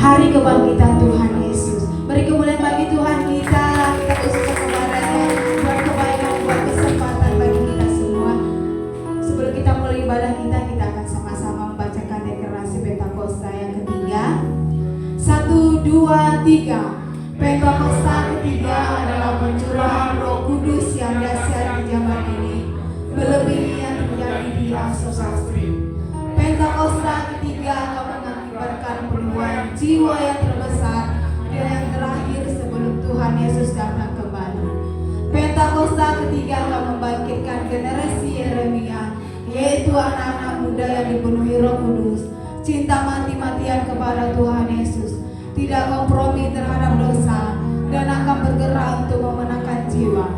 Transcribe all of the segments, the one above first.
hari kebangkitan Tuhan Yesus. Beri kemuliaan bagi Tuhan kita usaha kepadanya, buat kebaikan, buat kesempatan bagi kita semua. Sebelum kita mulai ibadah kita akan sama-sama membacakan deklarasi Pentakosta yang ketiga. 1, 2, 3. Pentakosta ketiga adalah pencurahan Roh Kudus yang dahsyat di zaman ini, melebihi yang terjadi di Aksosastri. Pentakosta ketiga akan mengakibatkan penuaian jiwa yang terbesar dan yang terakhir sebelum Tuhan Yesus datang kembali. Pentakosta ketiga akan membangkitkan generasi Yeremia, yaitu anak-anak muda yang dipenuhi Roh Kudus, cinta mati-matian kepada Tuhan Yesus, tidak kompromi terhadap dosa, dan akan bergerak untuk memenangkan jiwa.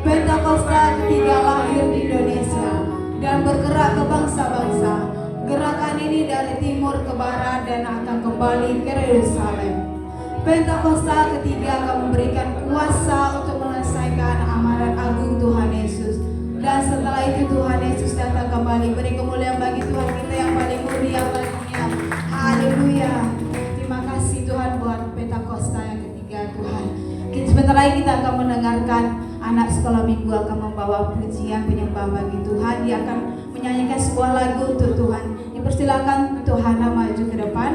Pentakosta ketiga lahir di Indonesia dan bergerak ke bangsa-bangsa. Gerakan ini dari timur ke barat dan akan kembali ke Yerusalem. Pentakosta ketiga akan memberikan kuasa untuk menyelesaikan amanat agung Tuhan Yesus. Dan setelah itu Tuhan Yesus datang kembali. Beri kemuliaan bagi Tuhan kita yang paling mulia, paling mulia. Haleluya. Terima kasih Tuhan buat Pentakosta yang ketiga Tuhan. Sebentar lagi kita akan mendengarkan anak sekolah minggu akan membawa pujian penyembah bagi Tuhan. Dia akan menyanyikan sebuah lagu untuk Tuhan. Dipersilakan Tuhana maju ke depan.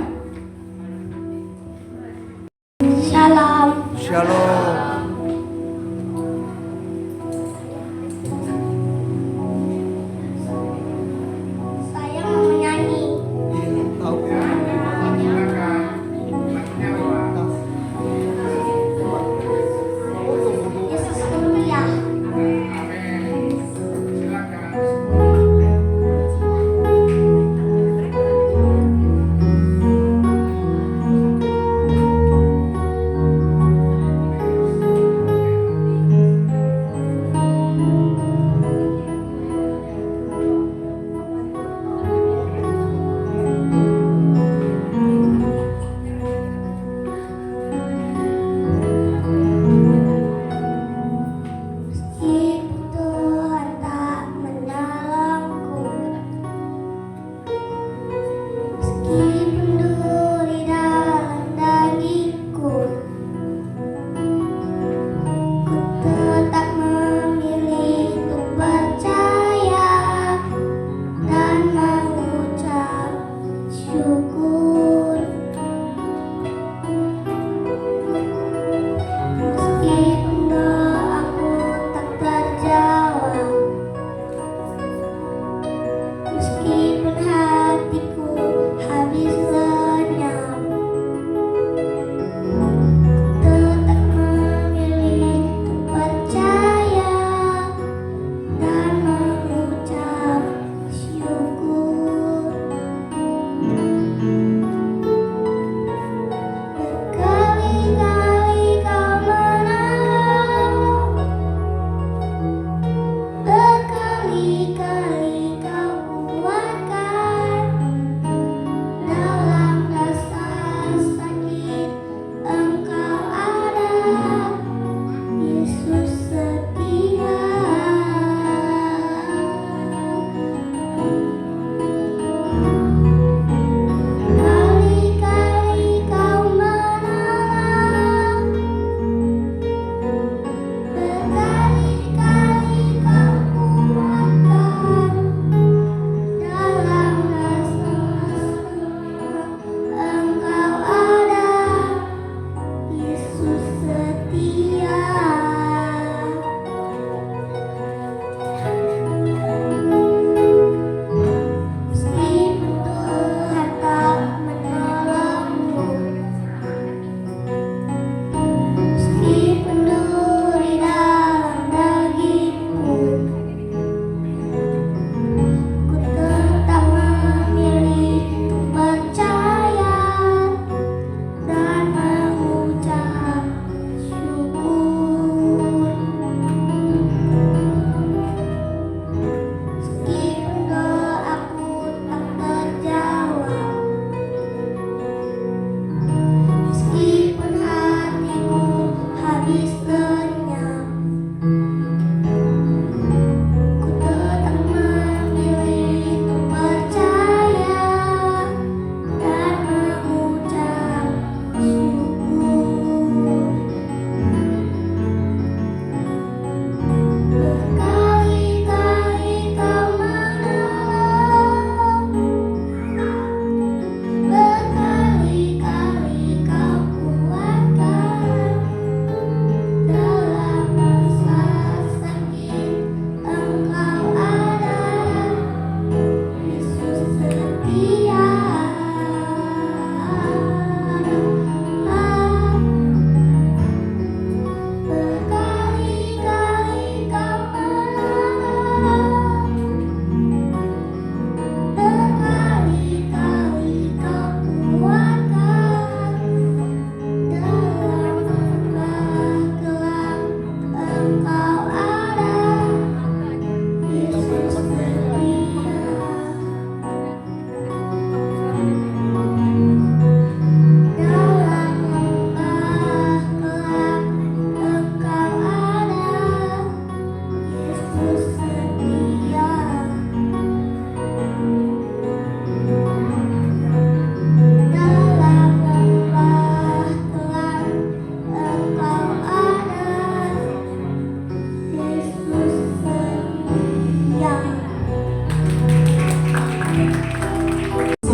Shalom. Shalom. Saya mau menyanyi. Yesus mulia.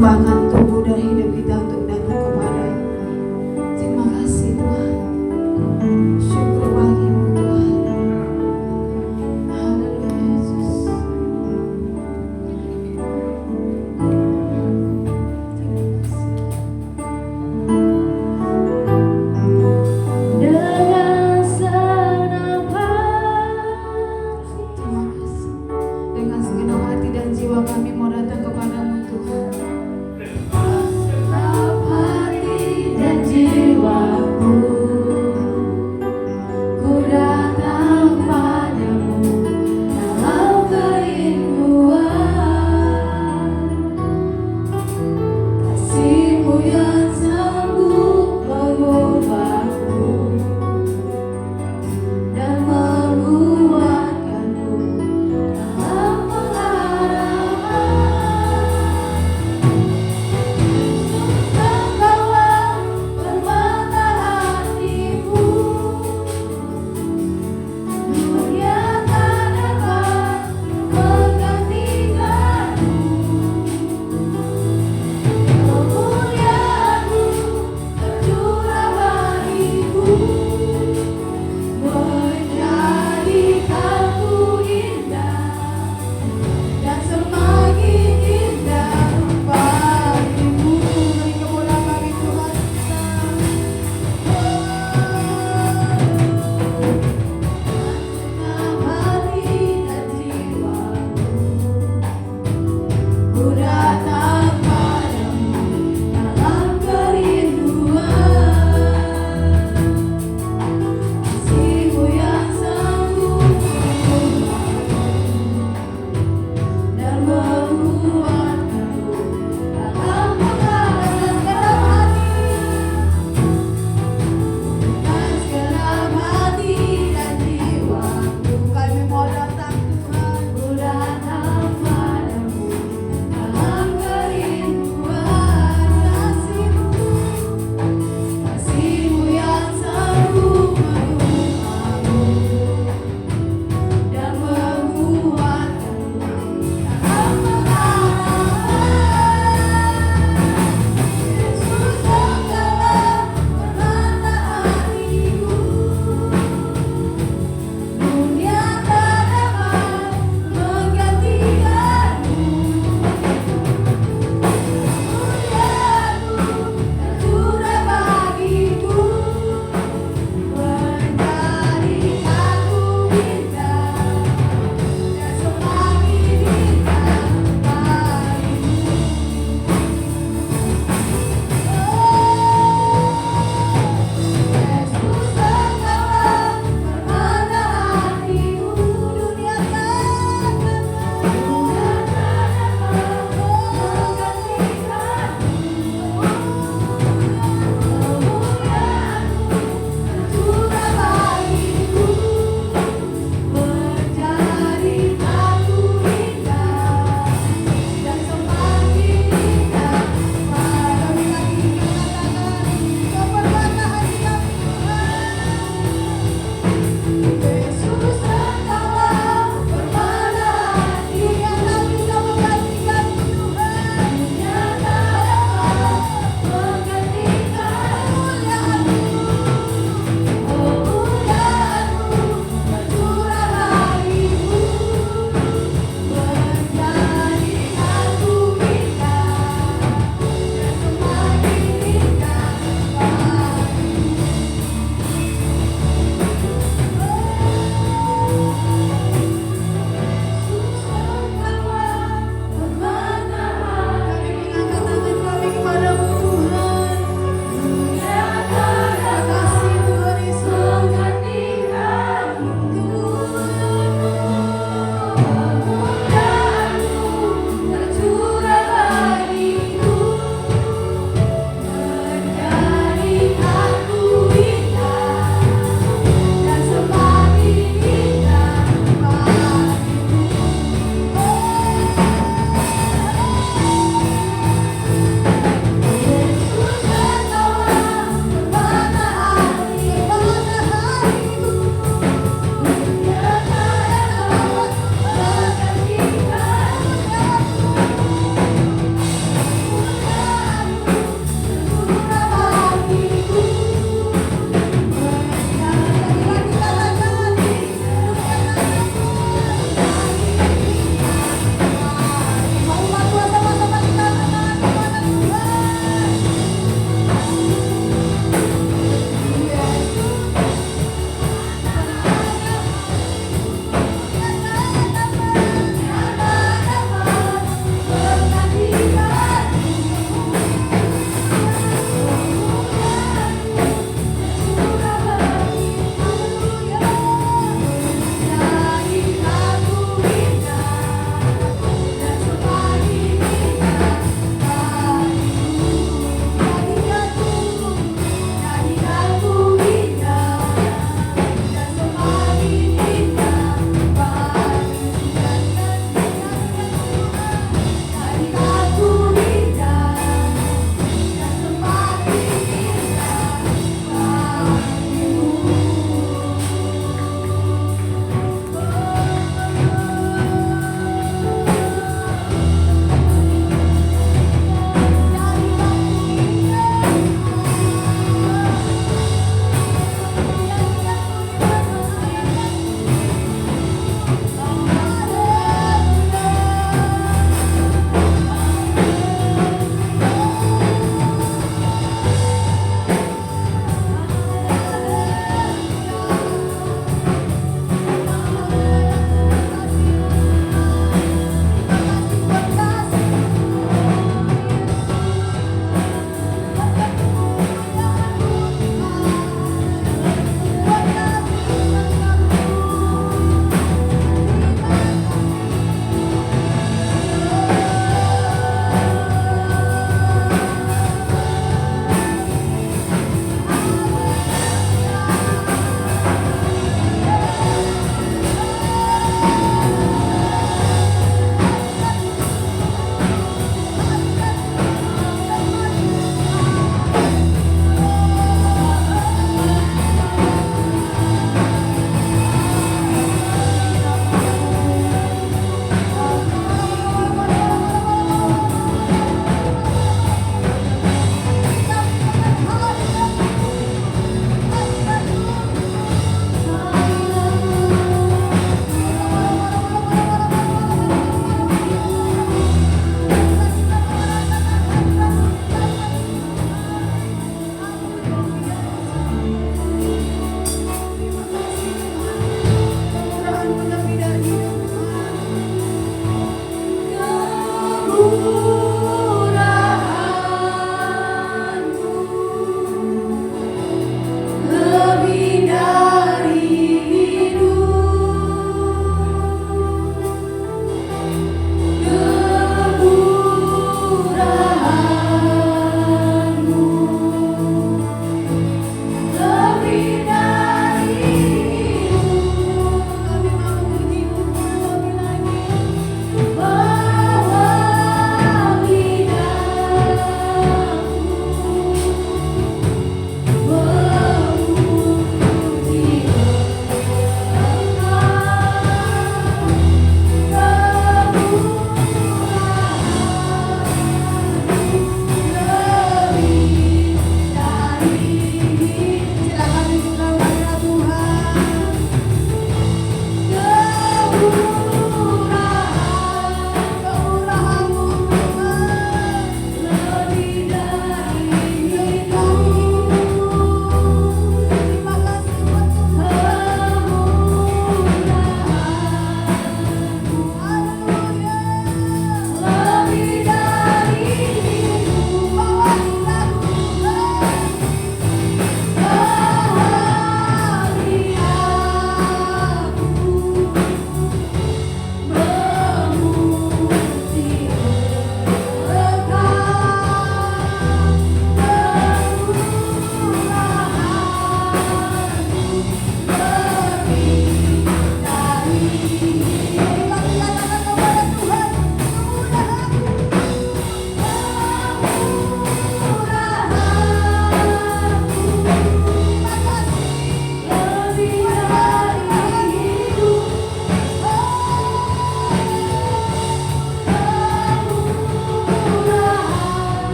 persembahkan tubuh dan hidup kita untuk datang kepada-Mu. Terima kasih Tuhan. Syukur bagimu Tuhan. Haleluya Yesus. Dengan senang hati, Terima kasih. Dengan segenap hati dan jiwa kami mau datang kepada-Mu Tuhan.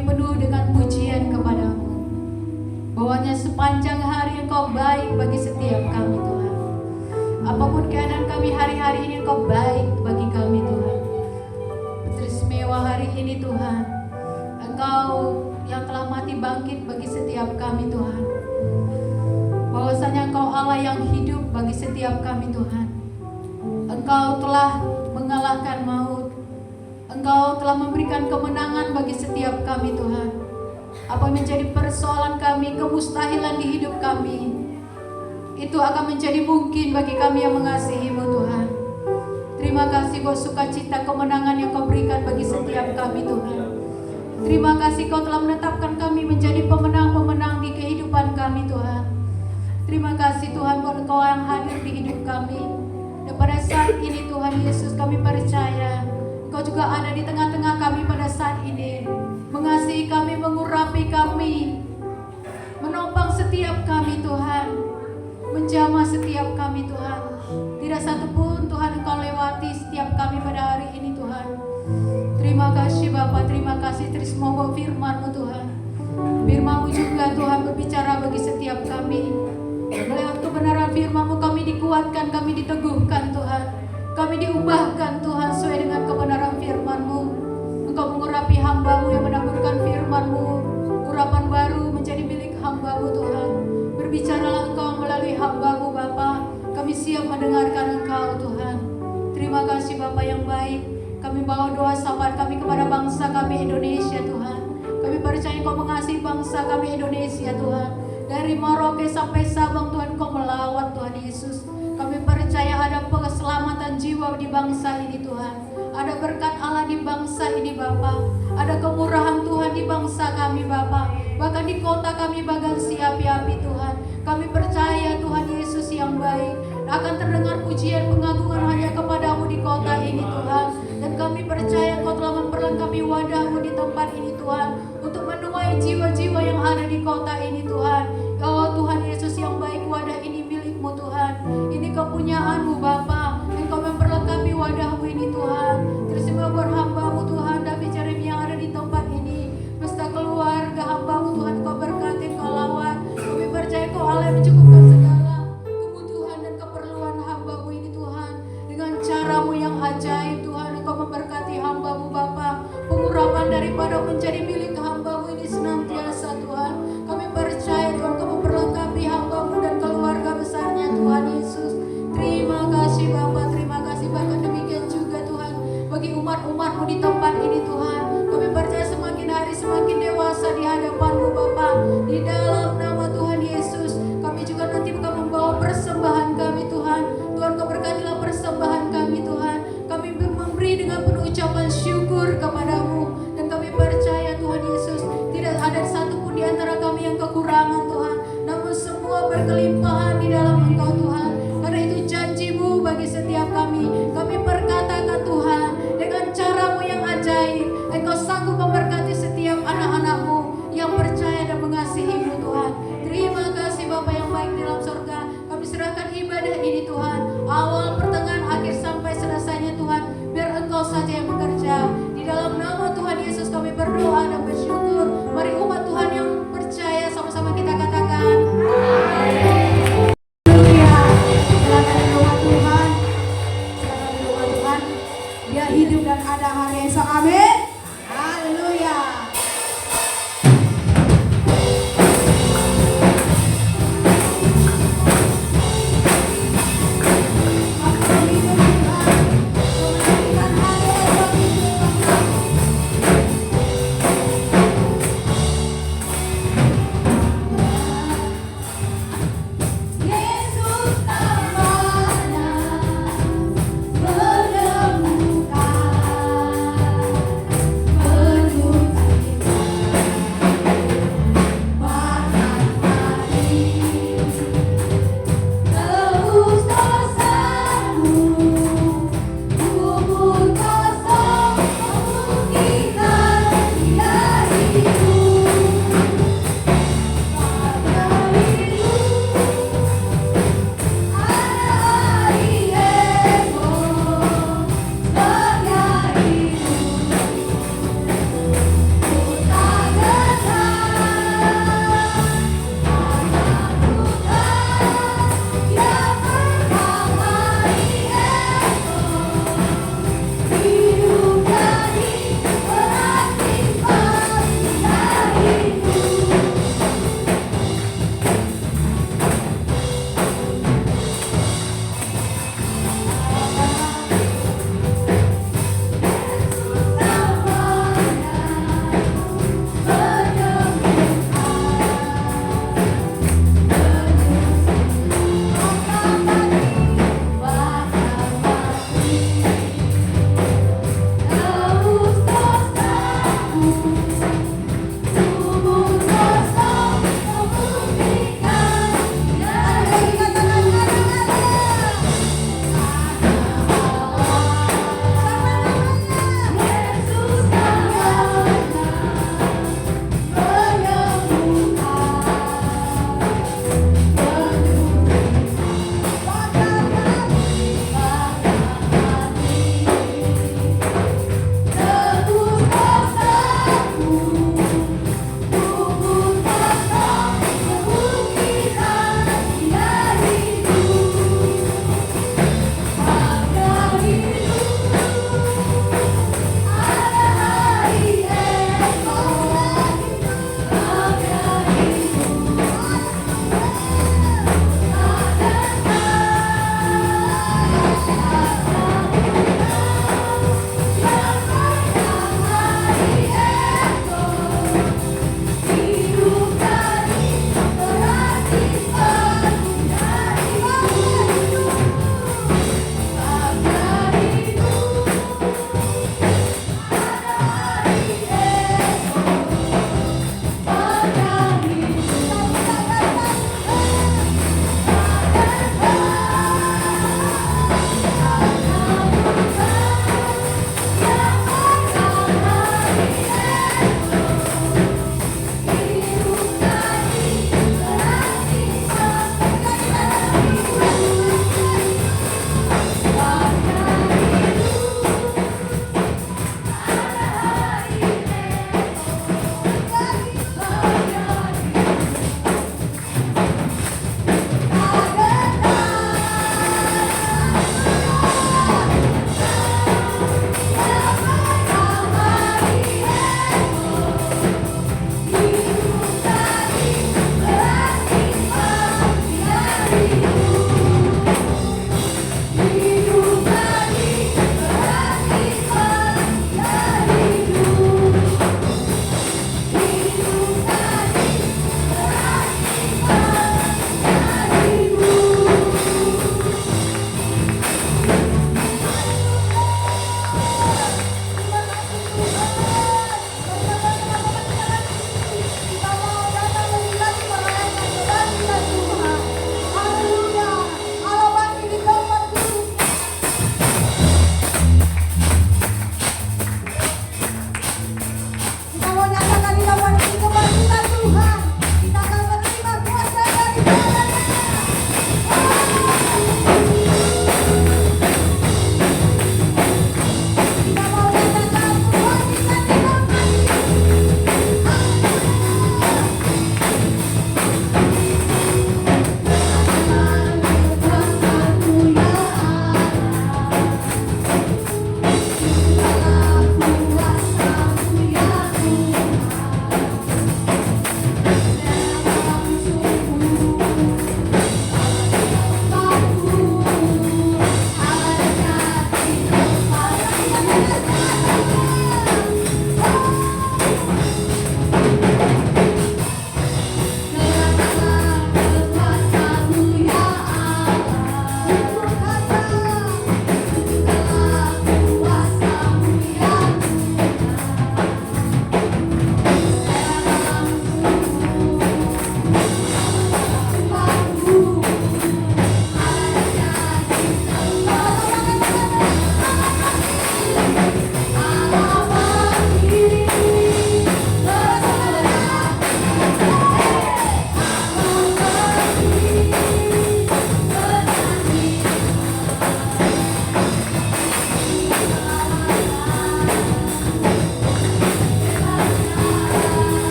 kami penuh dengan pujian kepadamu. Bahwanya sepanjang hari Engkau baik bagi setiap kami Tuhan. Apapun keadaan kami hari-hari ini Engkau baik bagi kami Tuhan. Teristimewa hari ini Tuhan, Engkau yang telah mati bangkit bagi setiap kami Tuhan. Bahwasanya Engkau Allah yang hidup bagi setiap kami Tuhan. Engkau telah mengalahkan maut. Engkau telah memberikan kemenangan bagi setiap kami Tuhan. Apa yang menjadi persoalan kami, kemustahilan di hidup kami, itu akan menjadi mungkin bagi kami yang mengasihi-Mu Tuhan. Terima kasih buat sukacita kemenangan yang Kau berikan bagi setiap kami Tuhan. Terima kasih Kau telah menetapkan kami menjadi pemenang-pemenang di kehidupan kami Tuhan. Terima kasih Tuhan buat Engkau yang hadir di hidup kami. Dan pada saat ini Tuhan Yesus, kami percaya Engkau juga ada di tengah-tengah kami pada saat ini, mengasihi kami, mengurapi kami, menopang setiap kami Tuhan, menjamah setiap kami Tuhan. Tidak satu pun Tuhan Engkau lewati setiap kami pada hari ini Tuhan. Terima kasih Bapa, terima kasih terus mau firman-Mu Tuhan. Firman-Mu juga Tuhan berbicara bagi setiap kami. Melewat kebenaran firman-Mu kami dikuatkan, kami diteguhkan Tuhan. Kami diubahkan Tuhan sesuai dengan kebenaran firman-Mu. Engkau mengurapi hamba-Mu yang menaburkan firman-Mu. Urapan baru menjadi milik hamba-Mu Tuhan. Berbicaralah Engkau melalui hamba-Mu Bapa. Kami siap mendengarkan Engkau Tuhan. Terima kasih Bapa yang baik. Kami bawa doa syafaat kami kepada bangsa kami Indonesia Tuhan. Kami percaya Engkau mengasihi bangsa kami Indonesia Tuhan. Dari Merauke sampai Sabang Tuhan Engkau melawat Tuhan Yesus. Kami percaya ada keselamatan jiwa di bangsa ini Tuhan. Ada berkat Allah di bangsa ini Bapa. Ada kemurahan Tuhan di bangsa kami Bapa. Bahkan di kota kami Bagansi api-api Tuhan. Kami percaya Tuhan Yesus yang baik. Akan terdengar pujian pengagungan hanya kepadamu di kota ini Tuhan. Dan kami percaya Kau telah memperlengkapi wadah-Mu di tempat ini Tuhan. Untuk menuai jiwa-jiwa yang ada di kota ini Tuhan. Oh Tuhan Yesus yang baik, wadah ini milik-Mu Tuhan. Ini kepunyaan-Mu Bapa. Engkau memperlengkapi wadah-Mu ini Tuhan. Terima buat hamba-Mu Tuhan, David Jeremy yang ada di tempat ini. Beserta keluarga hamba-Mu Tuhan, Kau berkati, Kau lawat. Kami percaya Kau Allah yang mencukupkan segala kebutuhan dan keperluan hamba-Mu ini Tuhan. Dengan cara-Mu yang ajaib Tuhan, Engkau memberkati hamba-Mu Bapa. Pengurapan daripada menjadi milik hamba-Mu ini senantiasa Tuhan. Kami percaya Tuhan Kau memperlengkapi hamba-Mu dan keluarga besarnya Tuhan Yesus. Terima kasih Bapa, terima kasih. Bahkan demikian juga Tuhan bagi umat-umat-Mu di tempat ini Tuhan. Kami percaya semakin hari semakin dewasa di hadapan-Mu Bapa. Di dalam nama Tuhan Yesus, kami juga nanti akan membawa persembahan kami Tuhan. Tuhan Kau berkatilah persembahan kami Tuhan. Kami memberi dengan penuh ucapan syukur kepadamu. Dan kami percaya Tuhan Yesus, tidak ada satupun di antara kami yang kekurangan Tuhan. Namun semua berkelimpahan di dalam Engkau Tuhan. Karena itu janji-Mu bagi setiap kami. Kami perkatakan Tuhan, dengan cara-Mu yang ajaib, Engkau sanggup memberkati setiap anak-anak-Mu yang percaya dan mengasihi-Mu Tuhan. Terima kasih Bapa yang baik di dalam surga. Kami serahkan ibadah ini Tuhan, awal, pertengahan, akhir sampai selesainya Tuhan. Biar Engkau saja yang bekerja. Di dalam nama Tuhan Yesus kami berdoa dan bersyukur. Mari umat Tuhan yang percaya sama-sama kita katakan. Amin.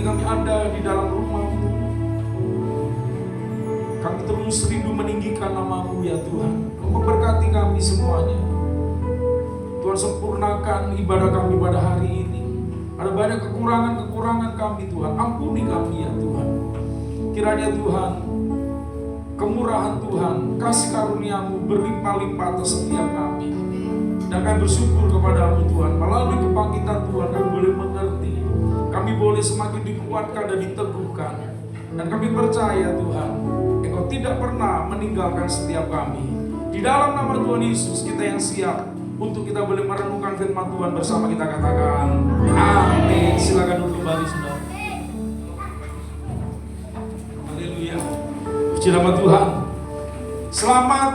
lagi kami ada di dalam rumah-Mu. Kami terus rindu meninggikan nama-Mu ya Tuhan. Kau memberkati kami semuanya. Tuhan, sempurnakan ibadah kami pada hari ini. Ada banyak kekurangan-kekurangan kami Tuhan. Ampuni kami ya Tuhan. Kiranya Tuhan, kemurahan Tuhan, kasih karunia-Mu berlimpah-limpah atas setiap kami. Dan kami bersyukur kepada-Mu Tuhan. Melalui kebangkitan Tuhan kami boleh mengerti. Kami boleh semakin dikuatkan dan diteguhkan. Dan kami percaya Tuhan, Engkau tidak pernah meninggalkan setiap kami. Di dalam nama Tuhan Yesus kita yang siap untuk kita boleh merenungkan firman Tuhan bersama, kita katakan amin. Silakan duduk kembali saudara. Haleluya. Puji nama Tuhan. Selamat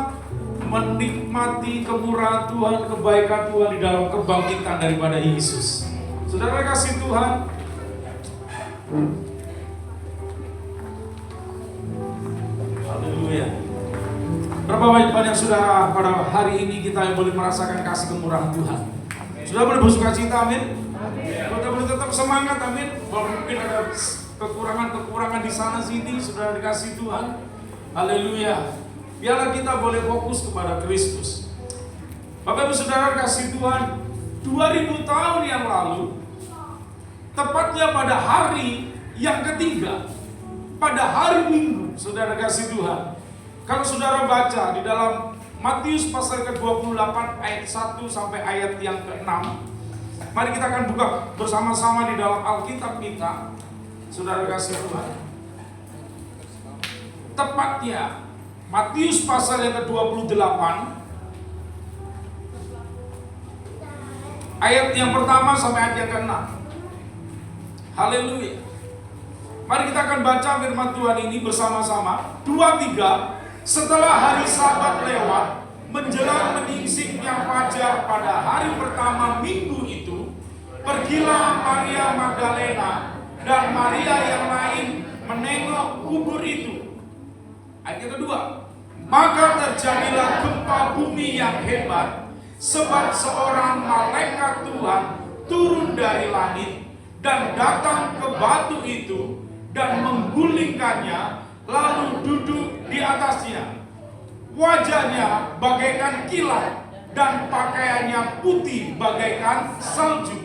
menikmati kemurahan Tuhan, kebaikan Tuhan di dalam kebangkitan daripada Yesus. Saudara kasih Tuhan, haleluya. Berapa banyak saudara pada hari ini kita yang boleh merasakan kasih kemurahan Tuhan. Saudara boleh bersuka cita, amin. Saudara boleh tetap semangat, amin. Walaupun mungkin ada kekurangan di sana sini, saudara dikasih Tuhan. Haleluya. Biarlah kita boleh fokus kepada Kristus. Bapak Ibu Saudara kasih Tuhan, 2000 tahun yang lalu, tepatnya pada hari yang ketiga, pada hari Minggu, saudara kasih Tuhan. Kalau saudara baca di dalam Matius pasal ke-28 ayat 1 sampai ayat yang ke-6, mari kita akan buka bersama-sama di dalam Alkitab kita, saudara kasih Tuhan. Tepatnya Matius pasal yang ke-28 ayat yang pertama sampai ayat yang ke-6. Haleluya. Mari kita akan baca firman Tuhan ini bersama-sama. 2-3. Setelah hari Sabat lewat, menjelang menyingsingnya fajar pada hari pertama minggu itu, pergilah Maria Magdalena dan Maria yang lain menengok kubur itu. Ayat yang kedua, maka terjadilah gempa bumi yang hebat, sebab seorang malaikat Tuhan turun dari langit dan datang ke batu itu dan menggulingkannya, lalu duduk di atasnya. Wajahnya bagaikan kilat dan pakaiannya putih bagaikan salju.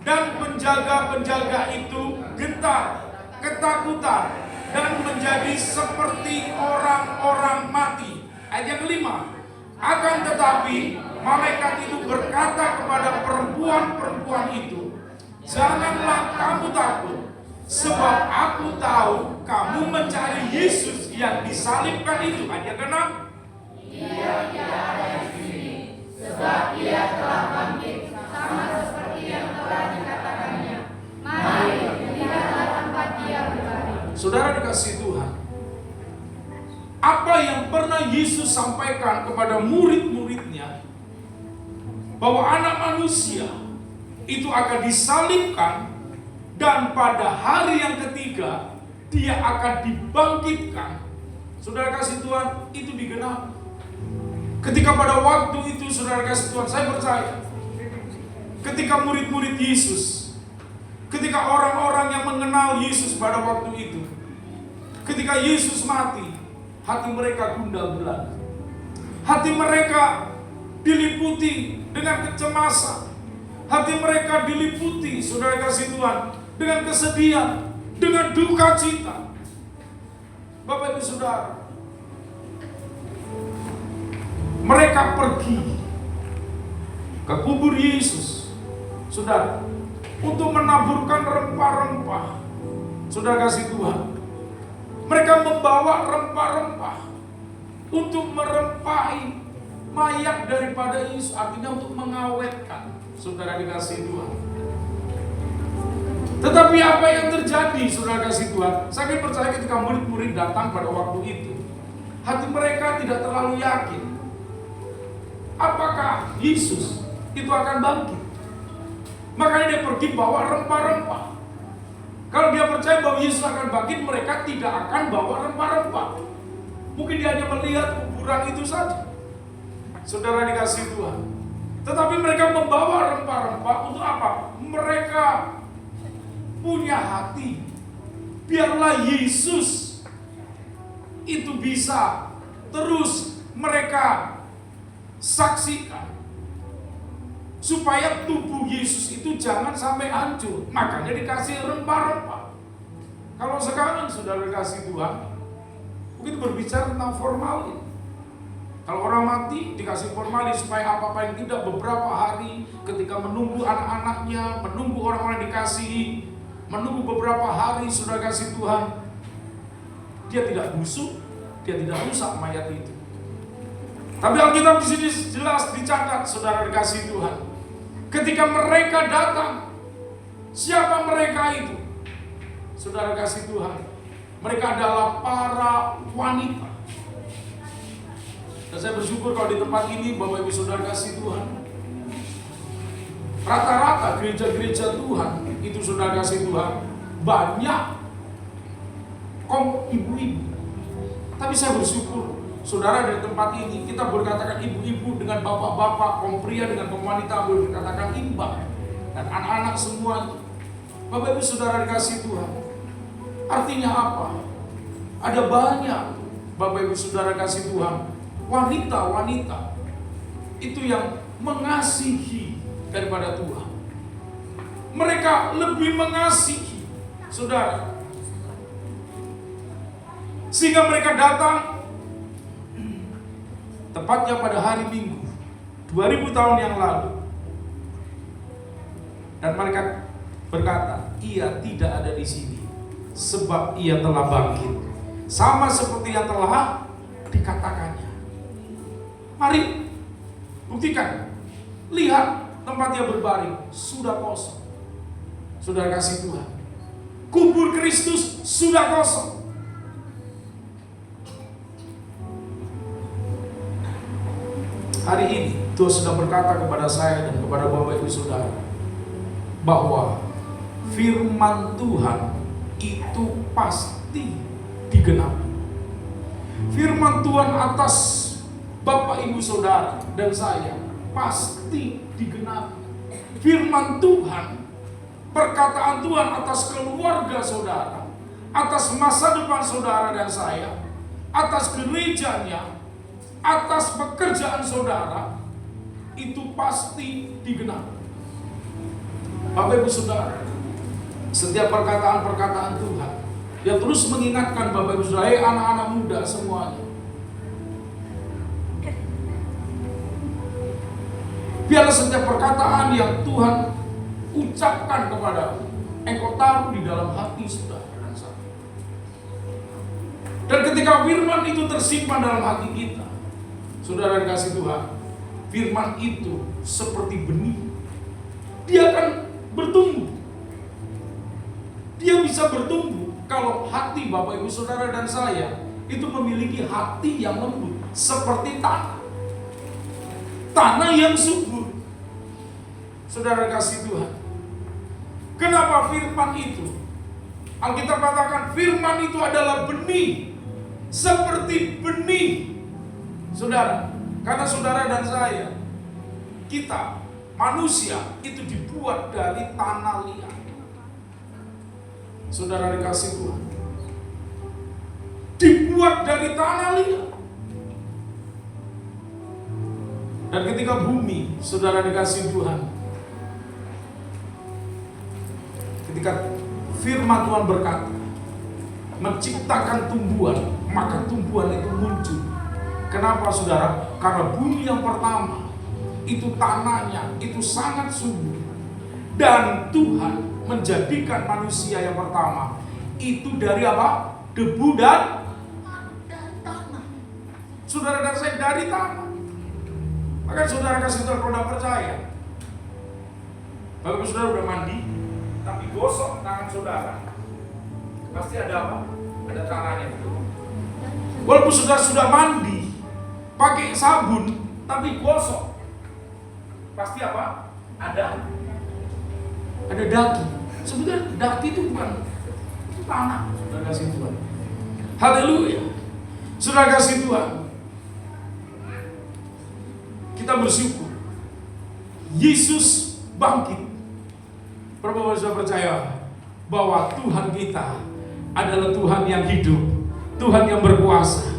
Dan penjaga-penjaga itu gentar, ketakutan, dan menjadi seperti orang-orang mati. Ayat yang kelima, akan tetapi malaikat itu berkata kepada perempuan-perempuan itu, janganlah kamu takut, sebab aku tahu kamu mencari Yesus yang disalibkan itu. Ayat yang keenam, Dia tidak ada di sini, sebab Dia telah bangkit, sama seperti yang telah dikatakannya. Mari, lihatlah tempat Dia berbaring. Saudara dikasih Tuhan, apa yang pernah Yesus sampaikan kepada murid-muridnya, bahwa anak manusia itu akan disalibkan dan pada hari yang ketiga dia akan dibangkitkan. Saudara kasih Tuhan, itu digenapi. Ketika pada waktu itu, saudara kasih Tuhan, saya percaya ketika murid-murid Yesus, ketika orang-orang yang mengenal Yesus pada waktu itu, ketika Yesus mati, hati mereka gundah gulana. Hati mereka diliputi dengan kecemasan. Hati mereka diliputi, saudara kasih Tuhan, dengan kesedihan, dengan duka cita. Bapak Ibu Saudara, mereka pergi ke kubur Yesus, saudara, untuk menaburkan rempah-rempah. Saudara kasih Tuhan, mereka membawa rempah-rempah untuk merempahi mayat daripada Yesus, artinya untuk mengawetkan. Saudara dikasih Tuhan. Tetapi apa yang terjadi, saudara kasih Tuhan? Saya percaya ketika murid-murid datang pada waktu itu, hati mereka tidak terlalu yakin apakah Yesus itu akan bangkit. Makanya dia pergi bawa rempah-rempah. Kalau dia percaya bahwa Yesus akan bangkit, mereka tidak akan bawa rempah-rempah. Mungkin dia hanya melihat kuburan itu saja. Saudara dikasih Tuhan. Tetapi mereka membawa rempah-rempah untuk apa? Mereka punya hati biarlah Yesus itu bisa terus mereka saksikan, supaya tubuh Yesus itu jangan sampai hancur. Makanya dikasih rempah-rempah. Kalau sekarang sudah dikasih Tuhan, mungkin berbicara tentang formalin. Kalau orang mati dikasih formalin supaya apa-apa yang tidak, beberapa hari ketika menunggu anak-anaknya, menunggu orang-orang dikasihi, menunggu beberapa hari sudah kasih Tuhan, dia tidak busuk, dia tidak rusak mayat itu. Tapi Alkitab di sini jelas dicatat, saudara dikasih Tuhan, ketika mereka datang, siapa mereka itu? Saudara kasih Tuhan, mereka adalah para wanita. Dan saya bersyukur kalau di tempat ini Bapak Ibu Saudara kasih Tuhan, rata-rata gereja-gereja Tuhan itu Saudara kasih Tuhan banyak ibu-ibu. Tapi saya bersyukur Saudara dari tempat ini kita boleh katakan ibu-ibu dengan bapak-bapak, kaum pria dengan kaum wanita boleh dikatakan imbang, dan anak-anak semua. Bapak Ibu Saudara dikasih Tuhan, artinya apa? Ada banyak Bapak Ibu Saudara kasih Tuhan wanita-wanita itu yang mengasihi daripada Tuhan. Mereka lebih mengasihi saudara, sehingga mereka datang tepatnya pada hari Minggu 2000 tahun yang lalu, dan mereka berkata, ia tidak ada di sini sebab ia telah bangkit, sama seperti yang telah dikatakannya. Mari buktikan, lihat tempat dia berbaring sudah kosong. Sudah kasih Tuhan, kubur Kristus sudah kosong. Hari ini Tuhan sudah berkata kepada saya dan kepada Bapak Ibu Saudara bahwa firman Tuhan itu pasti digenapi. Firman Tuhan atas Bapak Ibu Saudara dan saya pasti digenapi. Firman Tuhan, perkataan Tuhan atas keluarga saudara, atas masa depan saudara dan saya, atas gerejanya, atas pekerjaan saudara, itu pasti digenapi. Bapak Ibu Saudara, setiap perkataan-perkataan Tuhan yang terus mengingatkan Bapak Ibu Saudara, anak-anak muda semuanya, biarlah setiap perkataan yang Tuhan ucapkan kepadamu, engkau taruh di dalam hati saudara dan saya. Dan ketika firman itu tersimpan dalam hati kita, saudara dikasih Tuhan, firman itu seperti benih. Dia akan bertumbuh. Dia bisa bertumbuh kalau hati Bapak Ibu Saudara dan saya itu memiliki hati yang lembut, seperti tanah yang subur. Saudara kasih Tuhan, kenapa firman itu? Alkitab katakan firman itu adalah benih, seperti benih. Saudara, karena saudara dan saya, kita manusia itu dibuat dari tanah liat. Saudara dikasih Tuhan, dibuat dari tanah liat. Dan ketika bumi, saudara dikasih Tuhan, ketika firman Tuhan berkata, menciptakan tumbuhan, maka tumbuhan itu muncul. Kenapa saudara? Karena bumi yang pertama, itu tanahnya, itu sangat subur. Dan Tuhan menjadikan manusia yang pertama, itu dari apa? Debu dan tanah. Saudara dan saya dari tanah. Maka saudara kasih tahu kalau tidak percaya, Bapak saudara udah mandi, tapi gosok tangan saudara, pasti ada apa? Ada tanahnya. Walaupun saudara sudah mandi, pakai sabun, tapi gosok, pasti apa? Ada daki. Sebenarnya daki itu bukan, itu tanah. Saudara kasih Tuhan. Haleluya. Saudara kasih Tuhan. Kita bersyukur Yesus bangkit. Berapa sudah percaya bahwa Tuhan kita adalah Tuhan yang hidup, Tuhan yang berkuasa.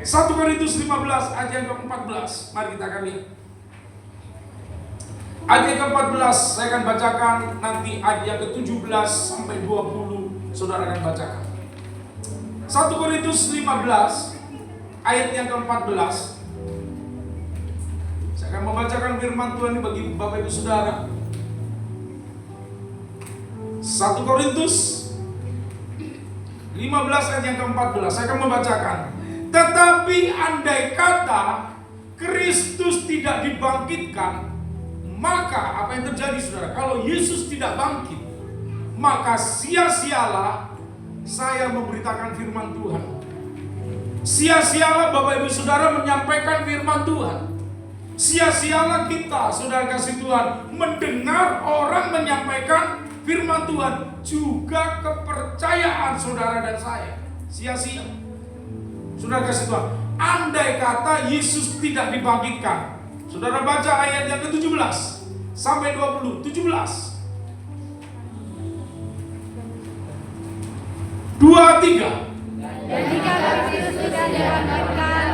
1 Korintus 15 ayat yang ke-14. Mari kita akan lihat. Ayat yang ke-14 saya akan bacakan, nanti ayat yang ke-17 sampai 20 saudara akan bacakan. 1 Korintus 15 ayat yang ke-14. Saya akan membacakan firman Tuhan ini bagi Bapak Ibu Saudara. 1 Korintus 15 ayat yang ke-14. Saya akan membacakan. Tetapi andai kata Kristus tidak dibangkitkan, maka apa yang terjadi saudara? Kalau Yesus tidak bangkit, maka sia-sialah saya memberitakan firman Tuhan. Sia-sialah Bapak Ibu Saudara menyampaikan firman Tuhan. Sia-sialah kita, saudara kasih Tuhan, mendengar orang menyampaikan firman Tuhan. Juga kepercayaan saudara dan saya sia-sia. Saudara kasih Tuhan, andai kata Yesus tidak dibangkitkan. Saudara baca ayat yang ke-17 sampai 20. 17. 2, 3. Dan jika Kristus tidak dibangkitkan,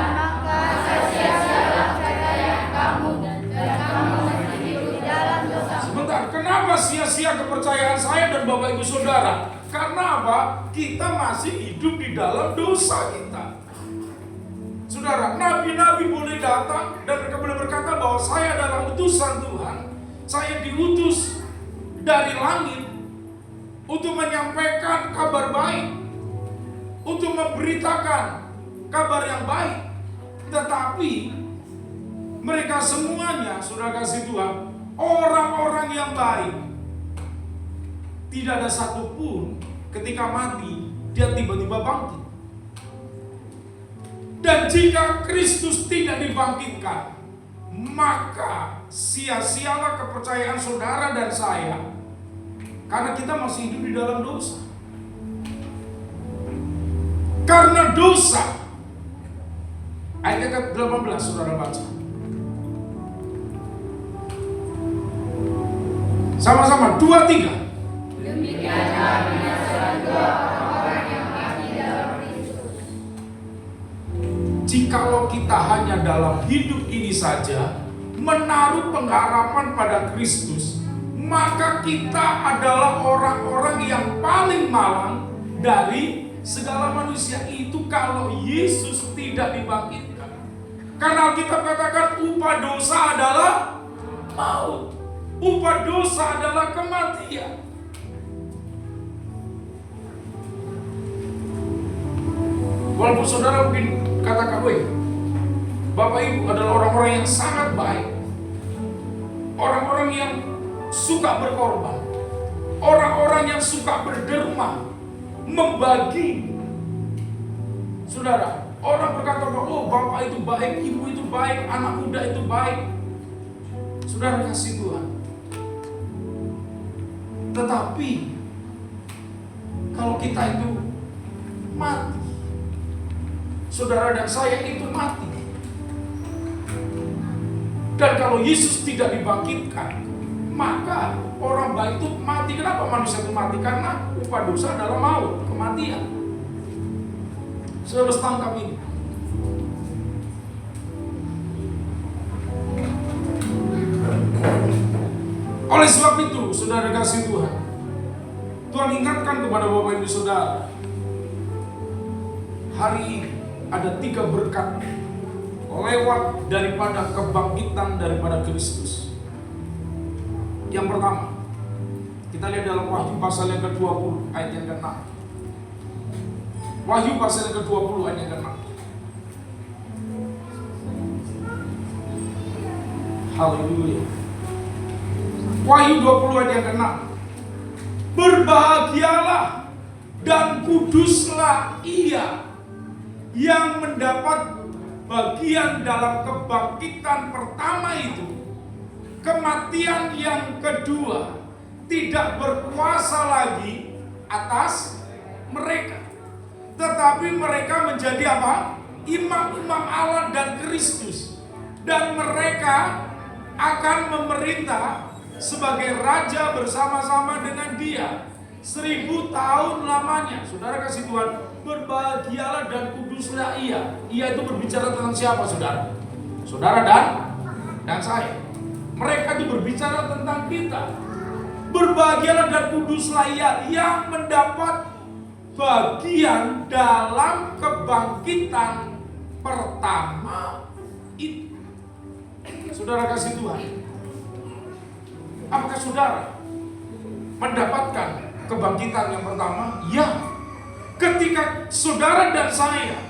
maka sia-sialah percaya kamu dan kamu masih hidup di dalam dosa. Sebentar, kenapa sia-sia kepercayaan saya dan Bapak Ibu Saudara? Karena apa? Kita masih hidup di dalam dosa kita. Saudara, nabi-nabi boleh datang dan mereka boleh berkata bahwa saya adalah utusan Tuhan. Saya diutus dari langit untuk menyampaikan kabar baik, untuk memberitakan kabar yang baik. Tetapi mereka semuanya, saudara kasih Tuhan, orang-orang yang baik. Tidak ada satupun ketika mati dia tiba-tiba bangkit. Dan jika Kristus tidak dibangkitkan, maka sia-sialah kepercayaan saudara dan saya, karena kita masih hidup di dalam dosa. Karena dosa. Ayat ke-18 saudara baca. Sama-sama, 2, 3. Demikianlah penyesalan orang yang mati dalam Kristus. Jikalau kita hanya dalam hidup ini saja menaruh pengharapan pada Kristus, maka kita adalah orang-orang yang paling malang dari segala manusia. Itu kalau Yesus tidak dibangkitkan. Karena kita katakan upah dosa adalah maut, upah dosa adalah kematian. Walaupun saudara mungkin katakan, Bapak Ibu adalah orang-orang yang sangat baik, orang-orang yang suka berkorban, orang-orang yang suka berderma, membagi. Saudara, orang berkata bahwa Bapak itu baik, Ibu itu baik, anak muda itu baik. Saudara kasih Tuhan. Tetapi kalau kita itu mati, saudara dan saya itu mati. Dan kalau Yesus tidak dibangkitkan, maka orang baik itu mati. Kenapa manusia itu mati? Karena upah dosa adalah maut, kematian. Saudara harus tangkap ini. Oleh sebab itu, saudara kasih Tuhan, Tuhan ingatkan kepada Bapak Ibu Saudara, hari ini ada 3 berkat lewat daripada kebangkitan daripada Kristus. Yang pertama, kita lihat dalam Wahyu pasal yang ke-20 ayat yang ke-6. Wahyu pasal yang ke-20 ayat yang ke-6. Haleluya. Wahyu 20 ayat yang ke-6. Berbahagialah dan kuduslah ia yang mendapat bagian dalam kebangkitan pertama itu. Kematian yang kedua tidak berkuasa lagi atas mereka, tetapi mereka menjadi apa? Imam-imam Allah dan Kristus, dan mereka akan memerintah sebagai raja bersama-sama dengan Dia. 1000 tahun lamanya. Saudara kasih Tuhan, berbahagialah dan kuduslah ia. Ia itu berbicara tentang siapa, saudara? Saudara dan saya. Mereka itu berbicara tentang kita. Berbahagialah dan kuduslah ia yang mendapat bagian dalam kebangkitan pertama itu. Saudara kasih Tuhan, apakah saudara mendapatkan kebangkitan yang pertama? Ya. Ketika saudara dan saya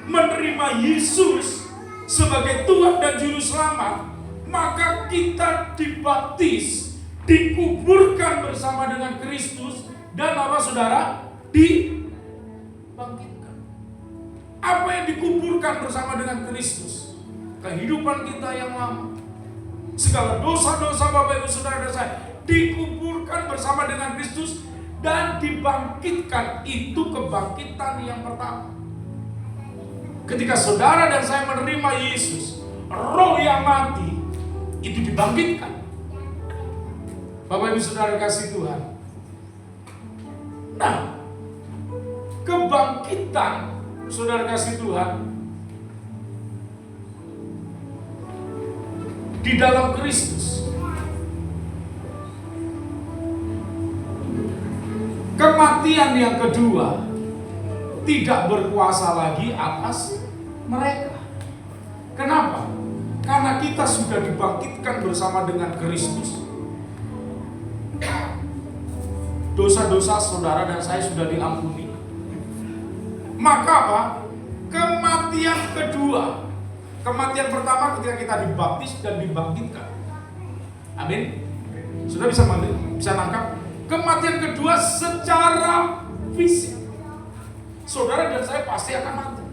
menerima Yesus sebagai Tuhan dan Juru Selamat, maka kita dibaptis, dikuburkan bersama dengan Kristus, dan apa saudara? Dibangkitkan. Apa yang dikuburkan bersama dengan Kristus? Kehidupan kita yang lama, segala dosa-dosa Bapak Ibu Saudara dan saya dikuburkan bersama dengan Kristus dan dibangkitkan. Itu kebangkitan yang pertama. Ketika saudara dan saya menerima Yesus, roh yang mati itu dibangkitkan. Bapak Ibu Saudara kasih Tuhan. Nah, kebangkitan saudara kasih Tuhan di dalam Kristus. Kematian yang kedua tidak berkuasa lagi atas mereka. Kenapa? Karena kita sudah dibangkitkan bersama dengan Kristus. Dosa-dosa saudara dan saya sudah diampuni. Maka apa? Kematian kedua. Kematian pertama ketika kita dibaptis dan dibangkitkan. Amin. Sudah bisa nangkap? Kematian kedua secara fisik. Saudara dan saya pasti akan mati.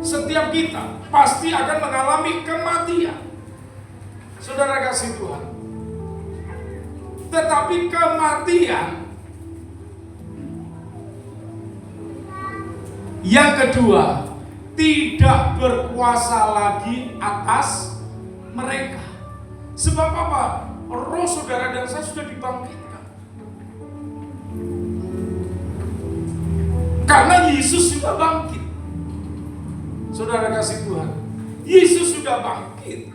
Setiap kita pasti akan mengalami kematian. Saudara kasih Tuhan. Tetapi kematian yang kedua tidak berkuasa lagi atas mereka. Sebab apa? Roh saudara dan saya sudah dibangkitkan. Karena Yesus sudah bangkit. Saudara kasih Tuhan, Yesus sudah bangkit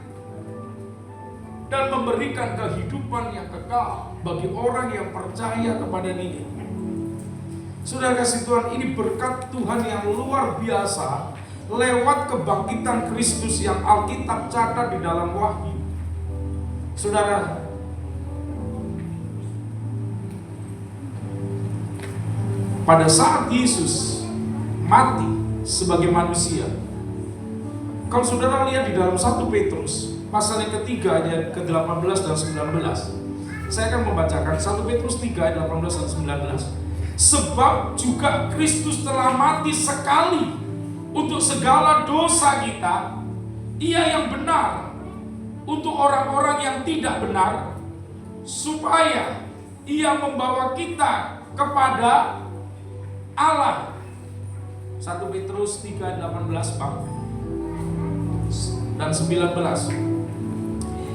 dan memberikan kehidupan yang kekal bagi orang yang percaya kepada Dia. Saudara kasih Tuhan, ini berkat Tuhan yang luar biasa lewat kebangkitan Kristus yang Alkitab catat di dalam Wahyu. Saudara, pada saat Yesus mati sebagai manusia, kalau saudara lihat di dalam 1 Petrus pasal yang ketiga ayat ke-18 dan 19, saya akan membacakan 1 Petrus 3 ayat 18 dan 19. Sebab juga Kristus telah mati sekali untuk segala dosa kita, Ia yang benar untuk orang-orang yang tidak benar, supaya Ia membawa kita kepada Allah. 1 Petrus 3 ayat 18 dan 19.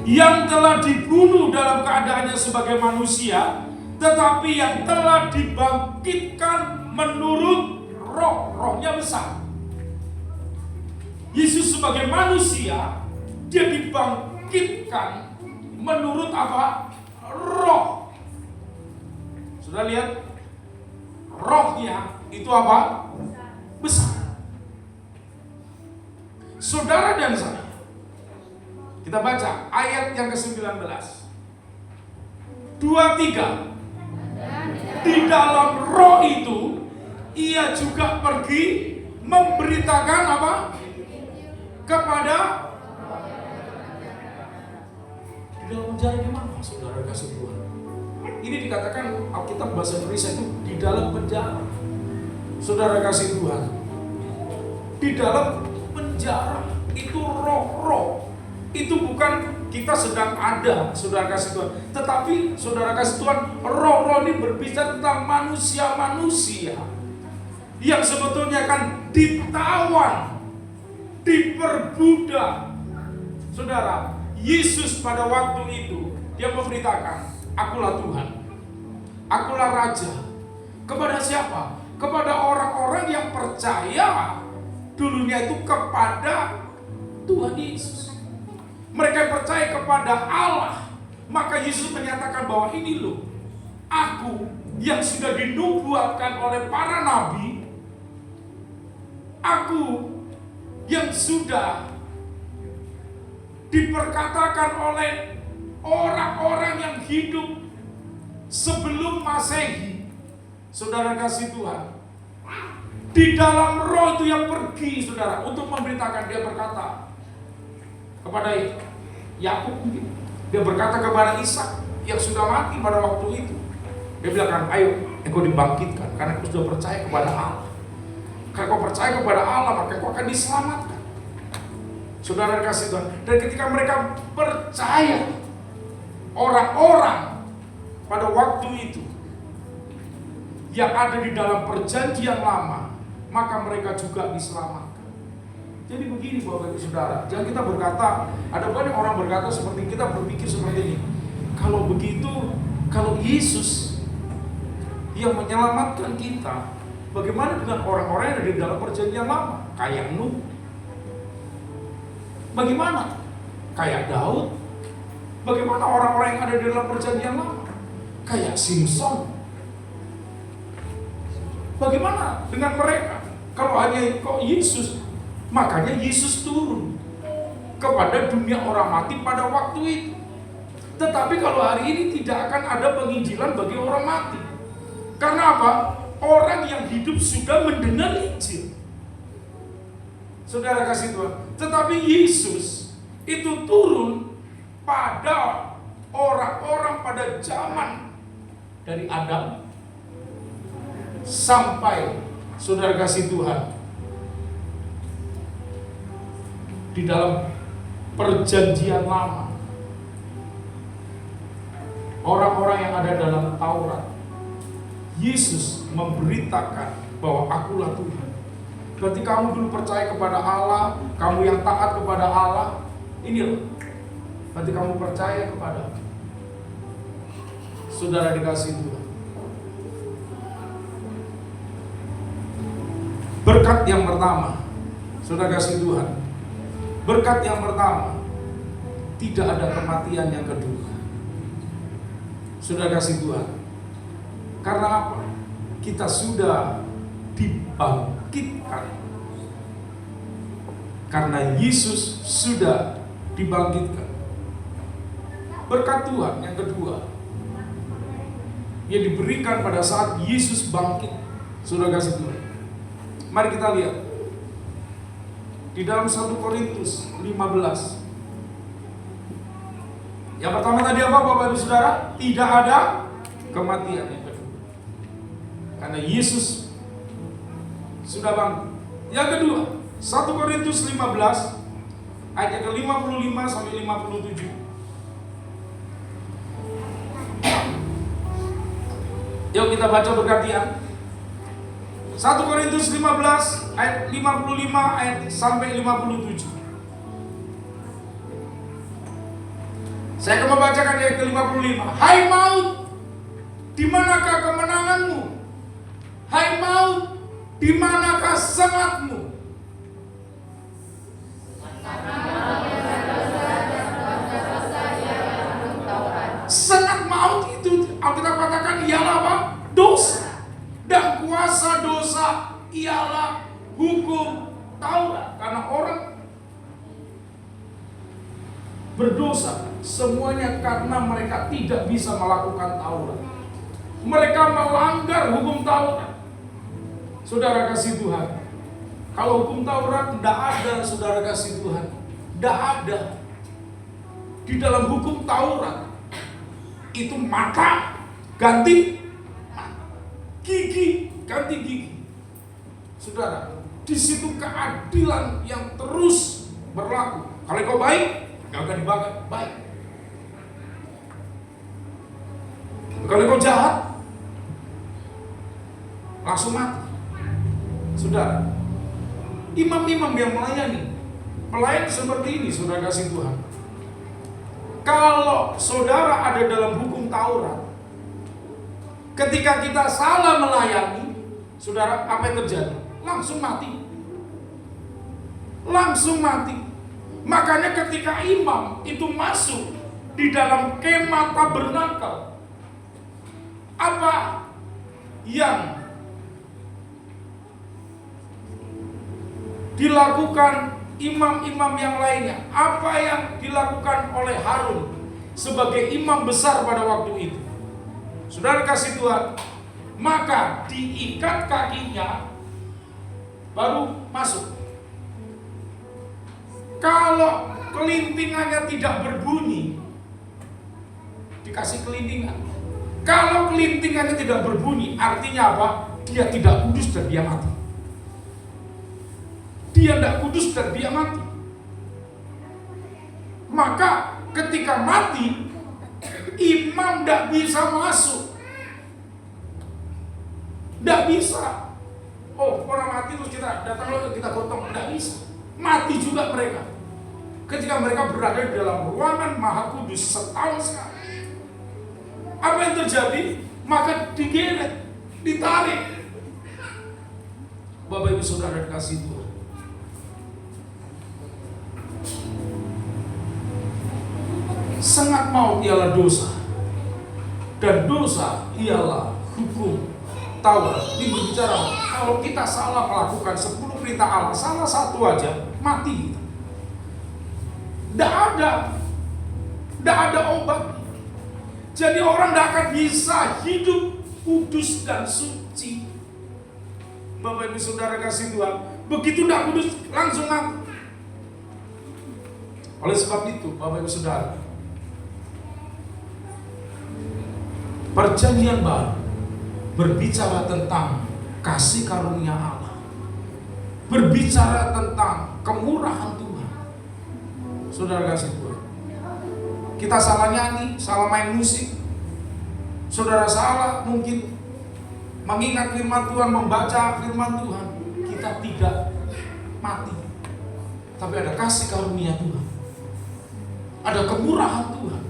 Yang telah dibunuh dalam keadaannya sebagai manusia, tetapi yang telah dibangkitkan menurut roh. Rohnya besar. Yesus sebagai manusia, Dia dibangkitkan menurut apa? Roh. Sudah lihat? Rohnya itu apa? Besar. Saudara dan saya, kita baca ayat yang ke-19. 2-3. Di dalam roh itu Ia juga pergi memberitakan apa? Kepada di dalam penjara gimana? Saudara kasih Tuhan. Ini dikatakan Alkitab bahasa Indonesia itu di dalam penjara. Saudara kasih Tuhan. Di dalam penjara itu roh-roh. Itu bukan kita sedang ada, saudara kasih Tuhan. Tetapi saudara kasih Tuhan, roh-roh ini berbicara tentang manusia-manusia yang sebetulnya akan ditawan, diperbudak. Saudara, Yesus pada waktu itu Dia memberitakan, akulah Tuhan. akulah raja. Kepada siapa? Kepada orang-orang yang percaya dulunya itu kepada Tuhan Yesus. Mereka percaya kepada Allah. Maka Yesus menyatakan bahwa ini loh, aku yang sudah dinubuatkan oleh para nabi, aku yang sudah diperkatakan oleh orang-orang yang hidup sebelum Masehi. Saudara kasih Tuhan, di dalam roh itu yang pergi, saudara, untuk memberitakan. Dia berkata kepada Yakub, dia berkata kepada Ishak yang sudah mati pada waktu itu. Dia bilang, ayo engkau dibangkitkan karena engkau sudah percaya kepada Allah. Karena kau percaya kepada Allah, maka kau akan diselamatkan. Saudara kasih Tuhan. Dan ketika mereka percaya, orang-orang pada waktu itu yang ada di dalam perjanjian lama, maka mereka juga diselamatkan. Jadi begini Bapak Ibu Saudara, jangan kita berkata, ada banyak orang berkata seperti kita berpikir seperti ini. Kalau begitu, kalau Yesus yang menyelamatkan kita, bagaimana dengan orang-orang yang ada di dalam perjanjian lama? Kayak Nuh. Bagaimana? Kayak Daud. Bagaimana orang-orang yang ada di dalam perjanjian lama? Kayak Simpson. Bagaimana dengan mereka? Kalau hanya kok Yesus, makanya Yesus turun kepada dunia orang mati pada waktu itu. Tetapi kalau hari ini tidak akan ada penginjilan bagi orang mati. Karena apa? Orang yang hidup sudah mendengar Injil. Saudara kasih Tuhan. Tetapi Yesus itu turun pada orang-orang pada zaman dari Adam sampai, saudara kasih Tuhan, di dalam perjanjian lama, orang-orang yang ada dalam Taurat, Yesus memberitakan bahwa akulah Tuhan. Berarti kamu dulu percaya kepada Allah, kamu yang taat kepada Allah, ini loh, berarti kamu percaya kepada saudara dikasih Tuhan. Berkat yang pertama, saudara kasih Tuhan, berkat yang pertama, tidak ada kematian yang kedua. Saudara kasih Tuhan, karena apa? Kita sudah dibangkitkan. Karena Yesus sudah dibangkitkan. Berkat Tuhan yang kedua, yang diberikan pada saat Yesus bangkit. Saudara kasih Tuhan, mari kita lihat di dalam 1 Korintus 15. Yang pertama tadi apa Bapak Ibu Saudara? Tidak ada kematian yang kedua, karena Yesus sudah bangkit. Yang kedua, 1 Korintus 15 ayat ke-55 sampai 57. Yuk kita baca bergantian. 1 Korintus 15 ayat 55 ayat sampai 57. Saya akan membacakan ayat ke-55. Hai maut, di manakah kemenanganmu? Hai maut, di manakah sengatmu? Sengat maut itu Alkitab katakan ialah apa? Dosa. Dan kuasa dosa ialah hukum Taurat. Karena orang berdosa semuanya karena mereka tidak bisa melakukan Taurat. Mereka melanggar hukum Taurat. Saudara kasih Tuhan, kalau hukum Taurat tidak ada, saudara kasih Tuhan, tidak ada. Di dalam hukum Taurat itu mata ganti mata, gigi ganti gigi. Saudara, di situ keadilan yang terus berlaku. Kalau kau baik, kau akan dibagai baik. Kalau kau jahat, langsung mati. Saudara, imam-imam yang melayani, pelayan seperti ini, saudara kasih Tuhan. Kalau saudara ada dalam hukum Taurat, Ketika kita salah melayani, saudara, apa yang terjadi? Langsung mati. Langsung mati. Makanya ketika imam itu masuk di dalam kemah tabernakel, apa yang dilakukan imam-imam yang lainnya? Apa yang dilakukan oleh Harun sebagai imam besar pada waktu itu? Saudara kasih Tuhan, maka diikat kakinya baru masuk. Kalau kelintingannya tidak berbunyi, dikasih kelintingan. Kalau kelintingannya tidak berbunyi, artinya apa? Dia tidak kudus dan dia mati. Dia tidak kudus dan dia mati. Maka ketika mati, imam tidak bisa masuk. Tidak bisa. Oh, orang mati terus kita datang lalu kita gotong. Tidak bisa. Mati juga mereka. Ketika mereka berada di dalam ruangan Maha Kudus setahun sekali. Apa yang terjadi? Maka digeret, ditarik. Bapak Ibu Saudara dikasih Tuhan. Sengat maut ialah dosa, dan dosa ialah hukum Taurat. Ini berbicara kalau kita salah melakukan 10 perintah Allah, salah satu aja mati kita. Tidak ada obat. Jadi orang tidak akan bisa hidup kudus dan suci. Bapak Ibu Saudara kasih Tuhan, begitu tidak kudus langsung mati. Oleh sebab itu, Bapak Ibu Saudara, Perjanjian Baru berbicara tentang kasih karunia Allah, berbicara tentang kemurahan Tuhan. Saudara kasih Tuhan, kita salah nyanyi, salah main musik, saudara salah mungkin mengingat firman Tuhan, membaca firman Tuhan, kita tidak mati, tapi ada kasih karunia Tuhan, ada kemurahan Tuhan.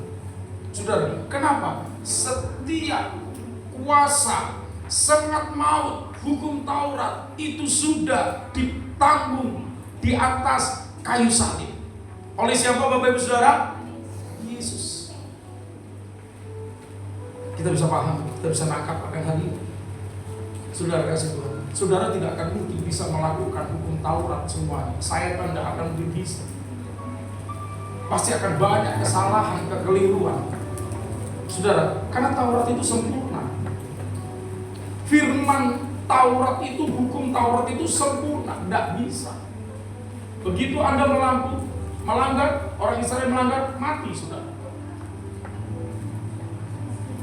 Saudara, kenapa? Setiap kuasa, sengat maut, hukum Taurat itu sudah ditanggung di atas kayu salib. Oleh siapa Bapak Ibu Saudara? Yesus. Kita bisa paham, kita bisa nangkap akan hal ini. Saudara kasih Tuhan, saudara tidak akan mungkin bisa melakukan hukum Taurat semuanya. Saya tidak akan mungkin bisa. Pasti akan banyak kesalahan, kekeliruan. Saudara, karena Taurat itu sempurna. Firman Taurat itu, hukum Taurat itu sempurna, tidak bisa. Begitu Anda melanggar, orang Israel melanggar, mati saudara.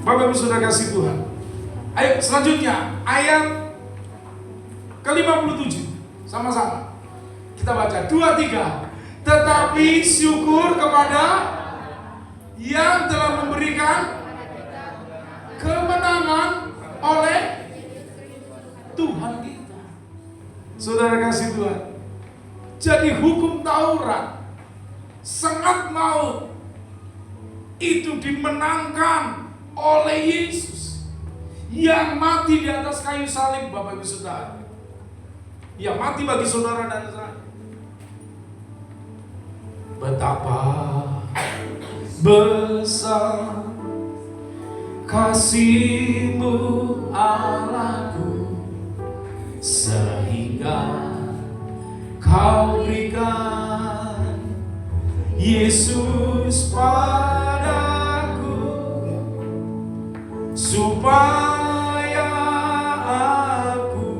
Bapak Ibu Saudara kasih Tuhan. Ayo selanjutnya, ayat ke-57. Sama-sama. Kita baca 2-3. Tetapi syukur kepada yang telah memberikan kemenangan oleh Tuhan kita. Saudara kasih Tuhan. Jadi hukum Taurat, sengat maut, itu dimenangkan oleh Yesus yang mati di atas kayu salib. Bapak Ibu Saudara, yang mati bagi saudara dan saya. Betapa besar kasih-Mu Allahku, sehingga Kau berikan Yesus padaku, supaya aku,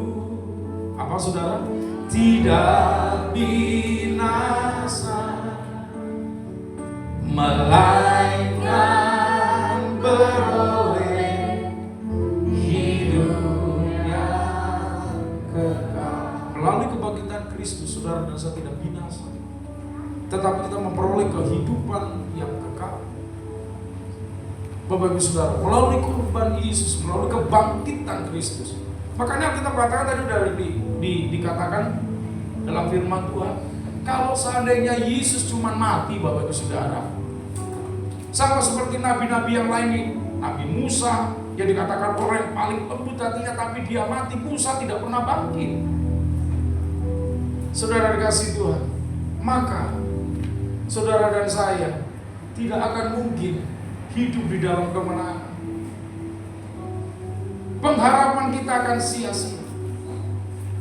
apa saudara, tidak binasa, melainkan beroleh hidup yang kekal. Melalui kebangkitan Kristus, saudara dan saya tidak binasa, tetapi kita memperoleh kehidupan yang kekal. Bapak Ibu Saudara, melalui korban Yesus, melalui kebangkitan Kristus. Makanya kita katakan tadi dari dikatakan dalam firman Tuhan, kalau seandainya Yesus cuma mati, Bapak Ibu Saudara, sama seperti nabi-nabi yang lain, Nabi Musa, yang dikatakan orang yang paling lembut hatinya tapi dia mati. Musa tidak pernah bangkit. Saudara dikasih Tuhan, maka saudara dan saya tidak akan mungkin hidup di dalam kemenangan. Pengharapan kita akan sia-sia.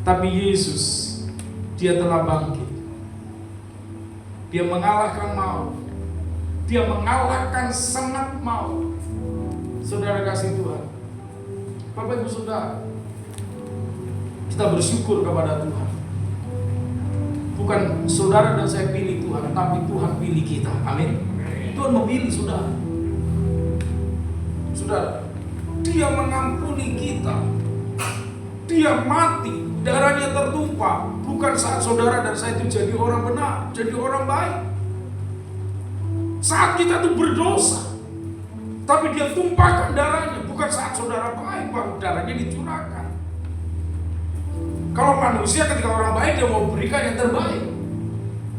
Tapi Yesus, dia telah bangkit. Dia mengalahkan maut. Dia mengalahkan sengat maut. Saudara kasih Tuhan, Bapak Ibu Saudara, kita bersyukur kepada Tuhan. Bukan saudara dan saya pilih Tuhan, tapi Tuhan pilih kita. Amin. Tuhan memilih saudara. Saudara, dia mengampuni kita. Dia mati, darahnya tertumpah. Bukan saat saudara dan saya itu jadi orang benar, jadi orang baik. Saat kita itu berdosa, tapi dia tumpahkan darahnya. Bukan saat saudara baik baru darahnya dicurahkan. Kalau manusia ketika orang baik dia mau berikan yang terbaik.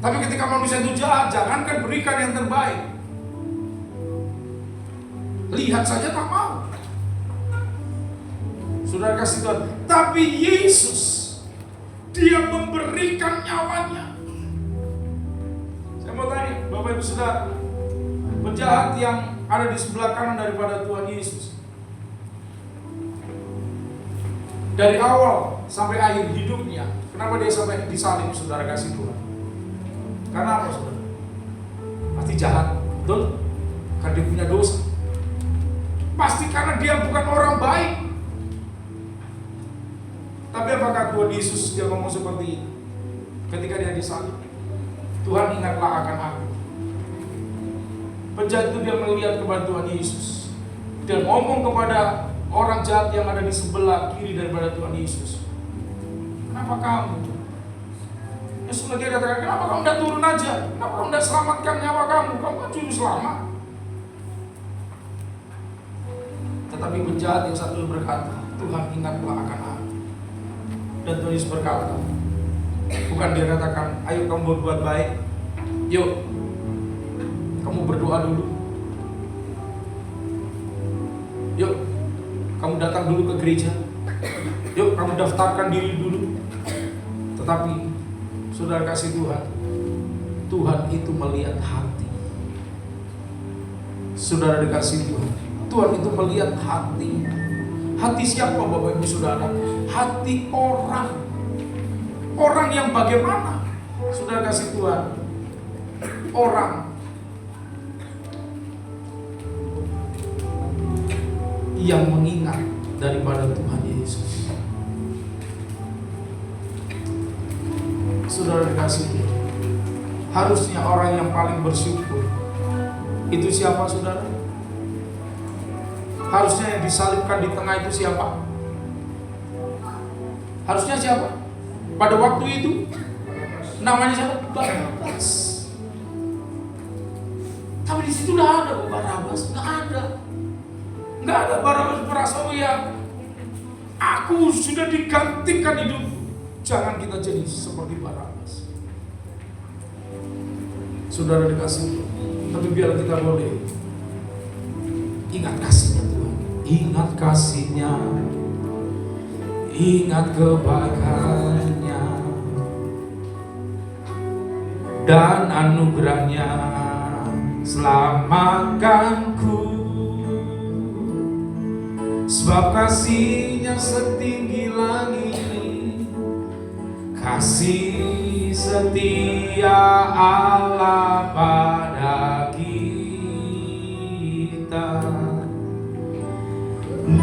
Tapi ketika manusia itu jahat, jangankan berikan yang terbaik, lihat saja tak mau. Saudara kasih Tuhan, tapi Yesus, dia memberikan nyawanya. Saya mau tanya, Bapak Ibu Saudara, penjahat yang ada di sebelah kanan daripada Tuhan Yesus, dari awal sampai akhir hidupnya, kenapa dia sampai disalib, saudara kasih Tuhan? Karena apa, saudara? Pasti jahat, betul? Karena dia punya dosa. Pasti karena dia bukan orang baik. Tapi apakah Tuhan Yesus dia ngomong seperti ini ketika dia disalib? Tuhan, ingatlah akan aku. Penjahat itu dia melihat kepada Tuhan Yesus dan ngomong kepada orang jahat yang ada di sebelah kiri daripada Tuhan Yesus, kenapa kamu? Yesus lagi katakan, kenapa kamu tidak turun aja? Kenapa kamu tidak selamatkan nyawa kamu? Kamu kan juru selamat. Tetapi penjahat yang satu berkata, Tuhan, ingatlah akan aku. Dan Tuhan Yesus berkata, bukan dia katakan, ayo kamu berbuat baik, yuk kamu berdoa dulu, yuk kamu datang dulu ke gereja, yuk kamu daftarkan diri dulu. Tetapi saudara kasih Tuhan, Tuhan itu melihat hati. Saudara dikasih Tuhan, Tuhan itu melihat hati. Hati siapa, Bapak Ibu Saudara? Hati orang. Orang yang bagaimana? Saudara kasih Tuhan, orang yang mengingat daripada Tuhan Yesus. Saudara dikasih, harusnya orang yang paling bersyukur itu siapa, saudara? Harusnya yang disalibkan di tengah itu siapa? Harusnya siapa? Pada waktu itu namanya siapa? Barabas. Tapi di situ nggak ada Barabas, nggak ada. Nggak ada Barabas merasa, oh ya, aku sudah digantikan hidup. Jangan kita jadi seperti Barabas. Saudara dikasih, tapi biar kita boleh ingat kasihnya Tuhan, ingat kasihnya, ingat kebaikannya dan anugerahnya, selamatkanku. Sebab kasihnya setinggi langit, kasih setia Allah pada kita.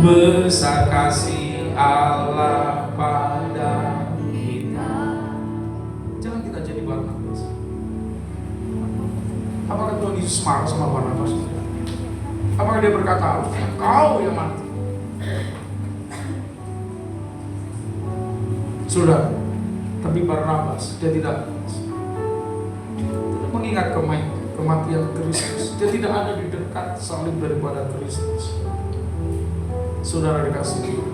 Besar kasih Allah pada kita. Jangan kita jadi Barnabas. Apakah Tuhan Yesus marah sama Barnabas? Apakah dia berkata, kau yang mati? Sudah, tapi Barnabas dia tidak mengingat kematian Kristus. Dia tidak ada di dekat salib daripada Kristus. Saudara dikasih Tuhan.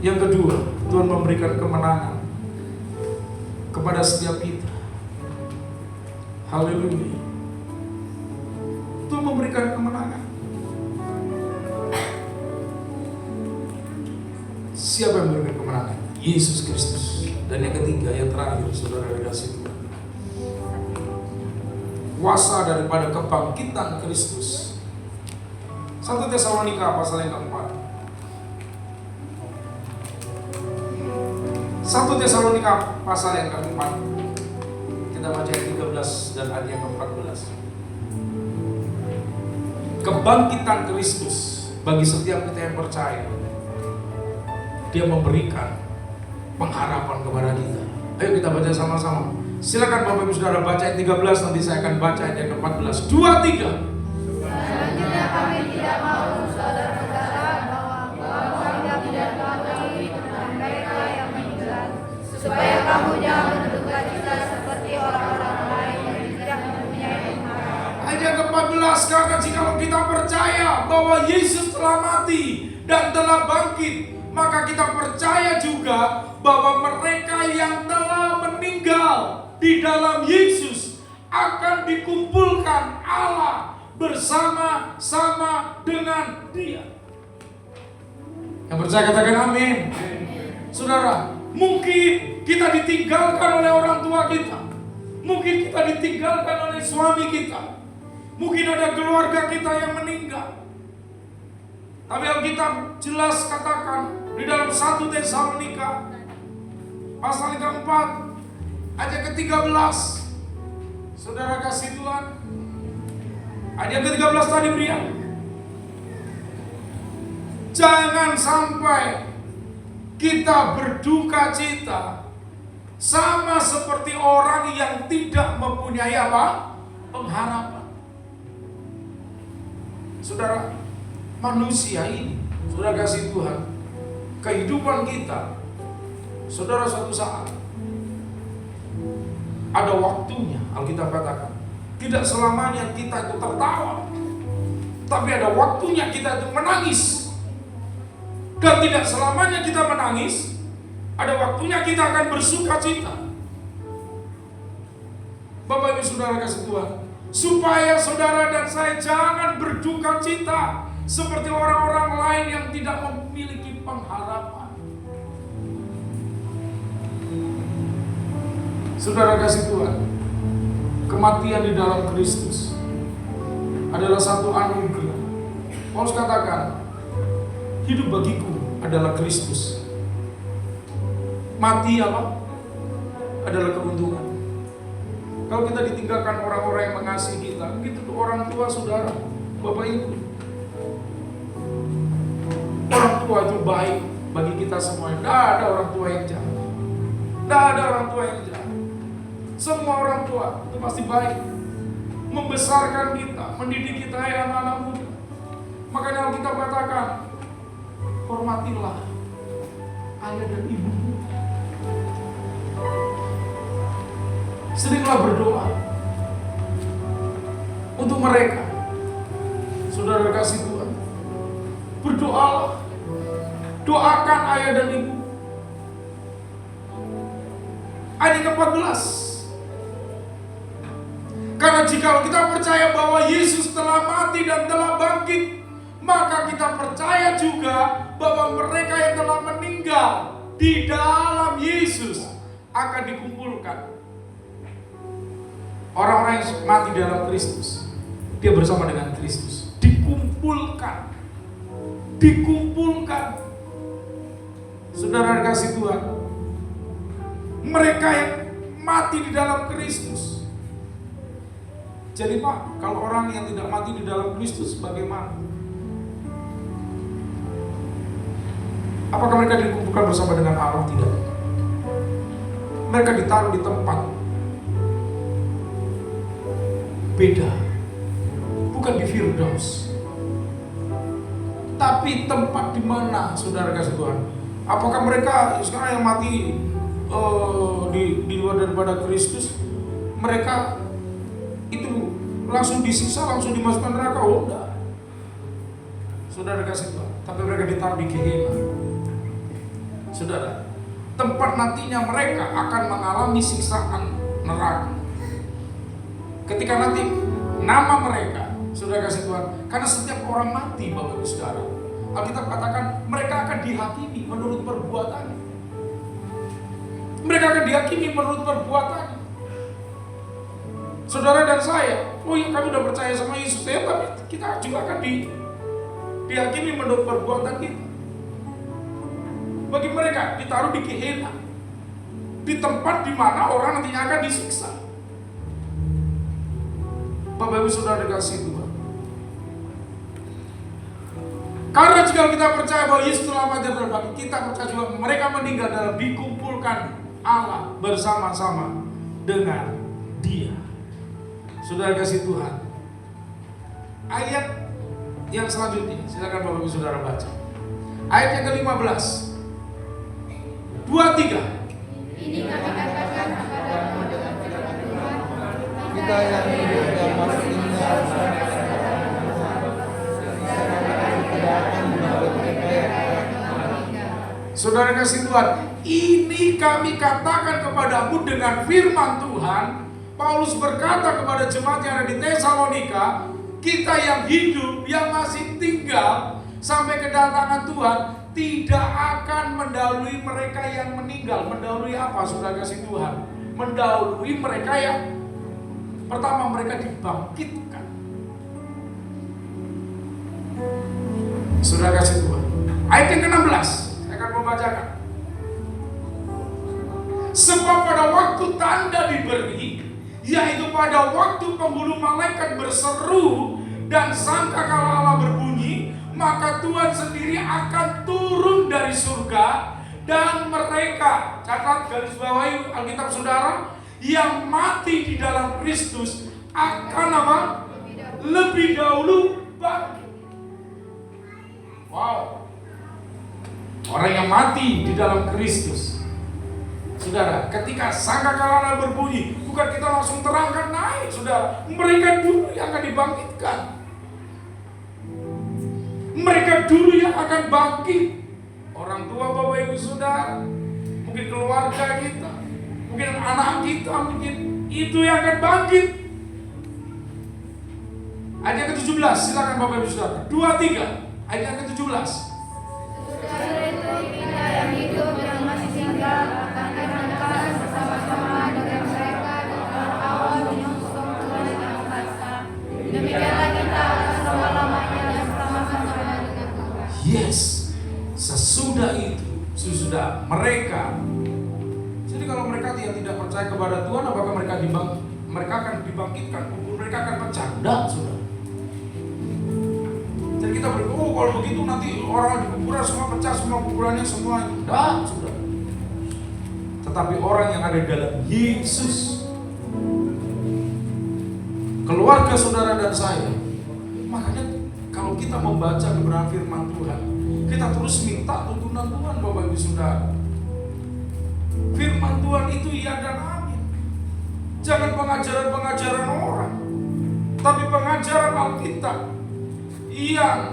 Yang kedua, Tuhan memberikan kemenangan kepada setiap kita. Haleluya. Tuhan memberikan kemenangan. Yesus Kristus. Dan yang ketiga, yang terakhir, saudara dikasih Tuhan, kuasa daripada kebangkitan Kristus. 1 Tesalonika pasal yang keempat. 1 Tesalonika pasal yang keempat. Kita baca ayat 13 dan ayat yang ke-14. Kebangkitan Kristus bagi setiap kita yang percaya. Dia memberikan pengharapan kepada kita. Ayo kita baca sama-sama. Silakan Bapak Ibu Saudara baca ayat 13, nanti saya akan baca ayat yang ke-14. 2, 3. Selanjutnya kami tidak mau saudara-saudara bahwa kamu tidak mengetahui tentang mereka yang meninggal, supaya kamu jangan berduka cita seperti orang-orang lain yang tidak mempunyai pengharapan. Ayat yang ke-14, karena jika kita percaya bahwa Yesus telah mati dan telah bangkit, maka kita percaya juga bahwa mereka yang telah meninggal di dalam Yesus akan dikumpulkan Allah bersama-sama dengan Dia. Yang percaya katakan amin. Saudara, mungkin kita ditinggalkan oleh orang tua kita, mungkin kita ditinggalkan oleh suami kita, mungkin ada keluarga kita yang meninggal. Tapi Alkitab jelas katakan di dalam 1 Tesalonika pasal yang keempat ayat ke-13. Saudara kasih Tuhan, ayat ke-13 tadi pria, jangan sampai kita berduka cita sama seperti orang yang tidak mempunyai apa? Pengharapan. Saudara, manusia ini, saudara kasih Tuhan, kehidupan kita, saudara, suatu saat ada waktunya. Alkitab katakan tidak selamanya kita itu tertawa, tapi ada waktunya kita itu menangis. Dan tidak selamanya kita menangis, ada waktunya kita akan bersuka cita. Bapak Ibu Saudara kasih Tuhan, supaya saudara dan saya jangan berduka cita seperti orang-orang lain yang tidak memiliki pengharapan. Saudara kasih Tuhan, kematian di dalam Kristus adalah satu anugerah. Paulus katakan, hidup bagiku adalah Kristus. Mati apa? Adalah keuntungan. Kalau kita ditinggalkan orang-orang yang mengasihi kita, begitu tuh orang tua, saudara, Bapak Ibu. Orang tua itu baik bagi kita semua. Tidak ada orang tua yang jahat. Tidak ada orang tua yang jahat. Semua orang tua itu pasti baik, membesarkan kita, mendidik kita yang anak muda. Makanya Alkitab katakan, hormatilah ayah dan ibu. Seringlah berdoa untuk mereka. Saudara kasih Tuhan, berdoalah, doakan ayah dan ibu. Ayat ke-14, karena jika kita percaya bahwa Yesus telah mati dan telah bangkit, maka kita percaya juga bahwa mereka yang telah meninggal di dalam Yesus akan dikumpulkan. Orang-orang yang mati dalam Kristus, dia bersama dengan Kristus, dikumpulkan. Dikumpulkan. Saudara kasih Tuhan, mereka yang mati di dalam Kristus. Jadi Pak, kalau orang yang tidak mati di dalam Kristus bagaimana? Apakah mereka dikumpulkan bersama dengan Allah? Tidak. Mereka ditaruh di tempat beda, bukan di Firdaus, tapi tempat di mana, saudara kasih Tuhan. Apakah mereka sekarang yang mati di luar daripada Kristus, mereka itu langsung disiksa, langsung dimasukkan neraka? Oh enggak, saudara kasih Tuhan. Tapi mereka ditaruh di Gehenna, saudara, tempat nantinya mereka akan mengalami siksaan neraka. Ketika nanti nama mereka, saudara kasih Tuhan, karena setiap orang mati, Bapak Ibu Saudara, Alkitab katakan mereka akan dihakimi menurut perbuatannya. Mereka akan dihakimi menurut perbuatannya. Saudara dan saya, oh ya kami udah percaya sama Yesus ya, tapi kita juga akan dihakimi menurut perbuatan kita. Bagi mereka ditaruh di Gehenna, di tempat di mana orang nantinya akan disiksa. Bapak Ibu Saudara dikasih Tuhan. Karena jika kita percaya bahwa Yesus telah mati dan berbangkit, kita percaya juga mereka meninggal dalam dikumpulkan Allah bersama-sama dengan Dia. Saudara kasih Tuhan. Ayat yang selanjutnya, silakan Bapak Ibu Saudara baca. Ayat yang ke-15. 2-3. Ini kami katakan kepadamu dengan firman Tuhan, Kita yang hidup dan masih tinggal Saudara kasih Tuhan, ini kami katakan kepadamu dengan firman Tuhan. Paulus berkata kepada jemaat yang ada di Tesalonika, kita yang hidup, yang masih tinggal sampai kedatangan Tuhan, tidak akan mendahului mereka yang meninggal. Mendahului apa, saudara kasih Tuhan? Mendahului mereka yang pertama, mereka dibangkitkan. Saudara kasih Tuhan. Ayat yang ke-16, saya akan membacakan. Sebab pada waktu tanda diberi, yaitu pada waktu penghulu malaikat berseru dan sangkakala Allah berbunyi, maka Tuhan sendiri akan turun dari surga, dan mereka, catat garis bawahi Alkitab saudara, yang mati di dalam Kristus akan apa? Lebih dahulu bangkit. Wow. Orang yang mati di dalam Kristus, saudara, ketika sangkakala Allah berbunyi, bukan kita langsung terangkan naik, saudara. Mereka dulu yang akan dibangkitkan. Mereka dulu yang akan bangkit. Orang tua, Bapak Ibu Saudara, mungkin keluarga kita, mungkin anak kita, mungkin itu yang akan bangkit. Ayat yang ke-17, silakan Bapak Ibu Saudara. 2-3, ayat yang ke-17. Sesudah itu kita yang hidup yang masih tinggal akan diangkat bersama-sama dengan mereka di dalam awan menyongsong Tuhan yang kuasa. Demikianlah kita akan selama-lamanya bersama-sama dengan Tuhan. Yes, sesudah itu, sesudah mereka. Jadi kalau mereka tidak percaya kepada Tuhan, apakah mereka akan dibangkitkan? Kubur mereka akan pecah? Tidak, saudara. Jadi kita berkata, oh kalau begitu nanti orang di kuburan semua pecah, semua kuburannya semua. Tidak, saudara. Tetapi orang yang ada di dalam Yesus, keluarga saudara dan saya, makanya kalau kita membaca kebenaran firman Tuhan, kita terus minta tuntunan Tuhan, Bapak Ibu Saudara. Firman Tuhan itu iya dan amin. Jangan pengajaran-pengajaran orang, tapi pengajaran Alkitab yang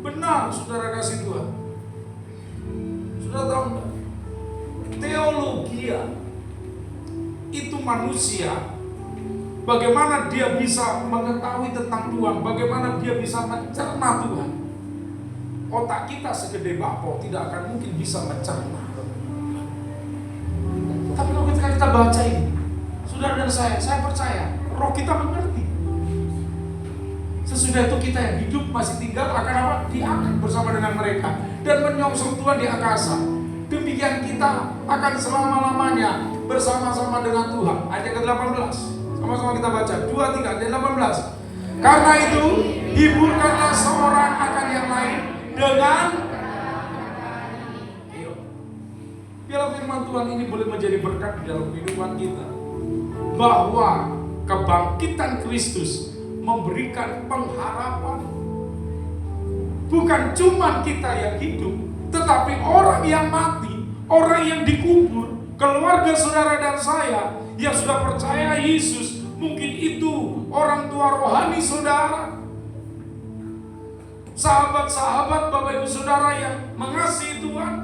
benar, saudara kasih Tuhan. Sudah tahu enggak? Teologia itu manusia, bagaimana dia bisa mengetahui tentang Tuhan, bagaimana dia bisa mencerna Tuhan. Otak kita segede bapau tidak akan mungkin bisa mencerna. Tapi kalau kita baca ini, saudara dan saya percaya, roh kita mengerti. Sesudah itu kita yang hidup masih tinggal akan apa? Diangkat bersama dengan mereka dan menyongsong Tuhan di angkasa. Demikian kita akan selama-lamanya bersama-sama dengan Tuhan. Ayat ke-18. Sama-sama kita baca. 2-3 ayat 18. Karena itu hiburkanlah seorang akan yang lain dengan biarlah firman Tuhan ini boleh menjadi berkat di dalam kehidupan kita, bahwa kebangkitan Kristus memberikan pengharapan. Bukan cuma kita yang hidup, tetapi orang yang mati, orang yang dikubur, keluarga saudara dan saya yang sudah percaya Yesus, mungkin itu orang tua rohani saudara, sahabat-sahabat Bapak Ibu Saudara yang mengasihi Tuhan,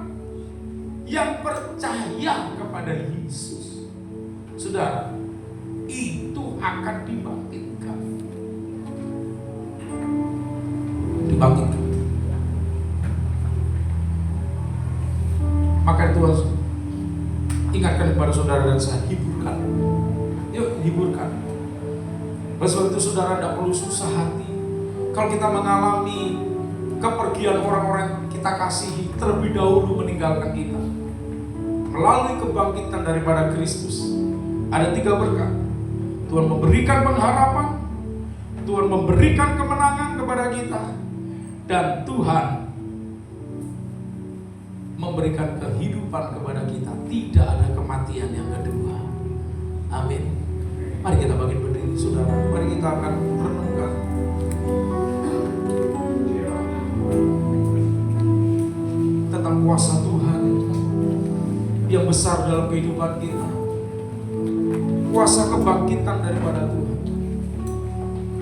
yang percaya kepada Yesus, saudara, itu akan dibangkitkan. Maka Tuhan, menghiburkan. Oleh sebab itu saudara tidak perlu susah hati kalau kita mengalami kepergian orang-orang yang kita kasihi terlebih dahulu meninggalkan kita. Melalui kebangkitan daripada Kristus ada 3 berkat. Tuhan memberikan pengharapan, Tuhan memberikan kemenangan kepada kita, dan Tuhan memberikan kehidupan kepada kita. Tidak ada kematian yang kedua. Amin. Mari kita bangkit berdiri saudara. Mari kita akan renungkan tentang kuasa Tuhan yang besar dalam kehidupan kita. Kuasa kebangkitan daripada Tuhan.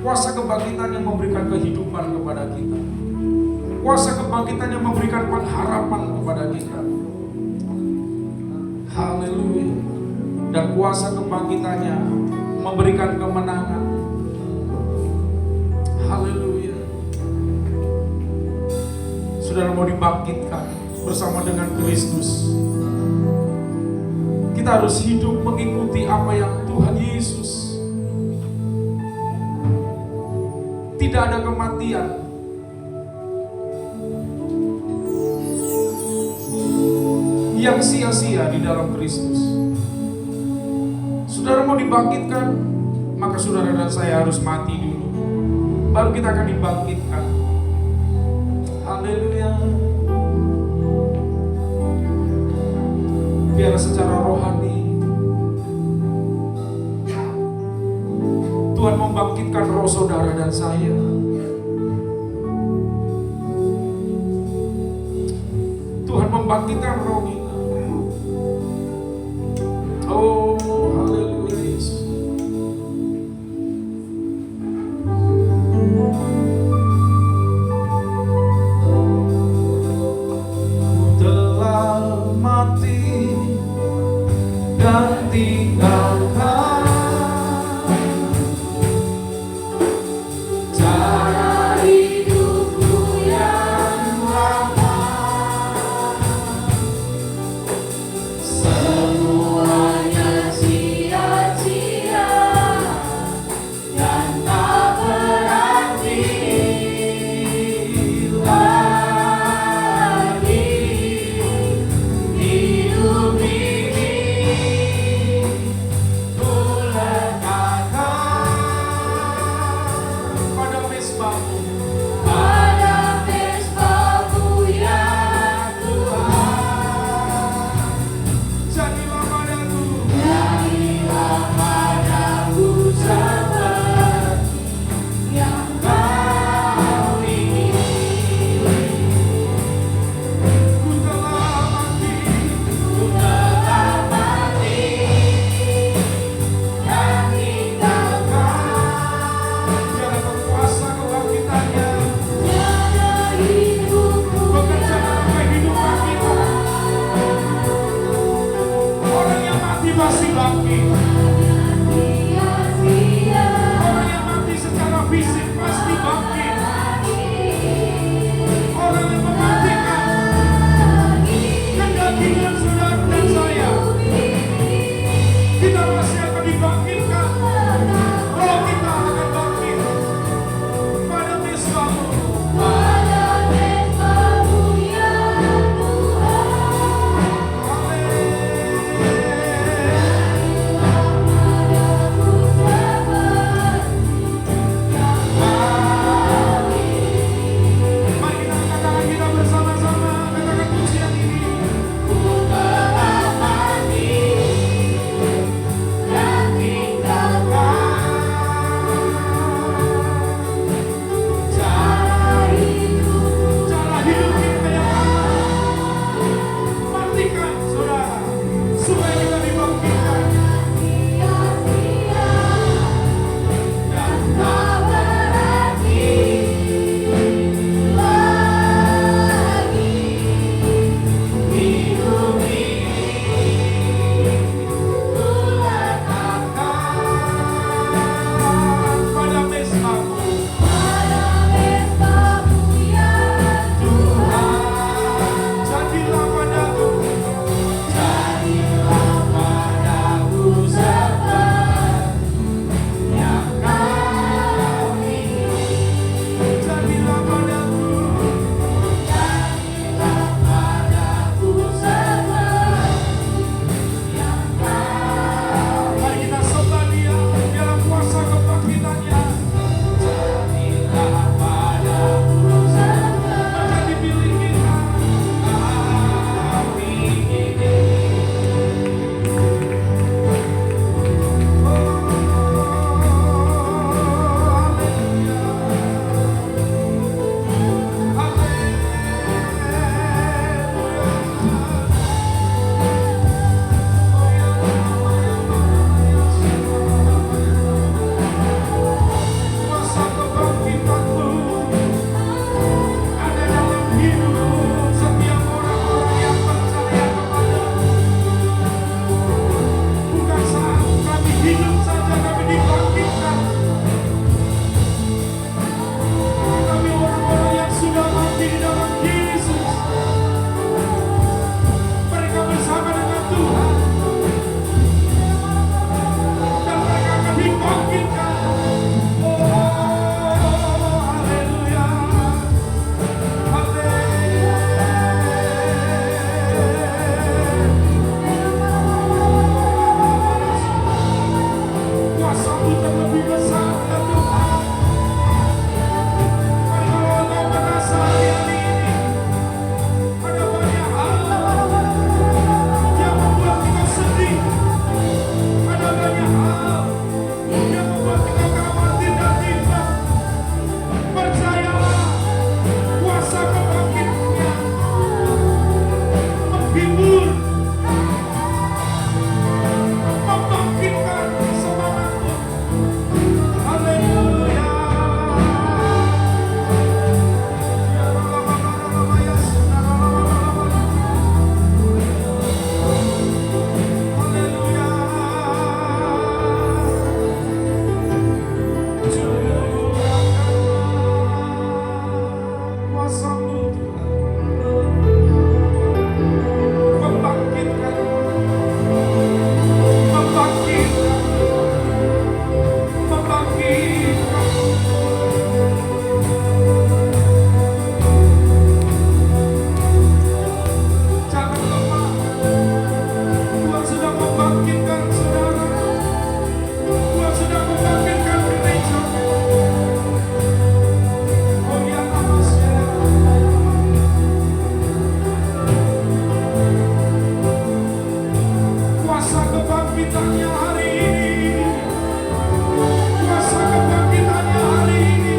Kuasa kebangkitan yang memberikan kehidupan kepada kita. Kuasa kebangkitan yang memberikan pengharapan kepada kita. Haleluya. Dan kuasa kebangkitannya memberikan kemenangan. Haleluya. Saudara mau dibangkitkan bersama dengan Kristus, kita harus hidup mengikuti apa yang Tuhan Yesus. Tidak ada kematian yang sia-sia di dalam Kristus. Saudara mau dibangkitkan, maka saudara dan saya harus mati dulu, baru kita akan dibangkitkan. Haleluya. Biar secara rohani Tuhan membangkitkan roh saudara dan saya. Tuhan membangkitkan roh kita. Oh, haleluya Yesus. Telah mati dan tinggalkan cara hidupku yang lama. Semuanya sia. Kuasa-Mu terlebih besar ya Tuhan. Mari kalau Engkau merasa hari ini ada banyak hal yang membuat kita sedih, ada banyak hal yang membuat kita khawatir dan bimbang. Percayalah, kuasa kebangkitannya menghibur, membangkitkan semangatmu. Haleluya. Ya Rabbana ya Saudara. Haleluya. Kuasa-Mu Tuhan membangkitkan, membangkitkan, membangkitkan. Jangan lemah, Tuhan sedang membangkitkan saudara, Tuhan sedang membangkitkan gereja. Oh ya Namaste. Kuasa kebangkitannya hari ini, kuasa kebangkitannya hari ini.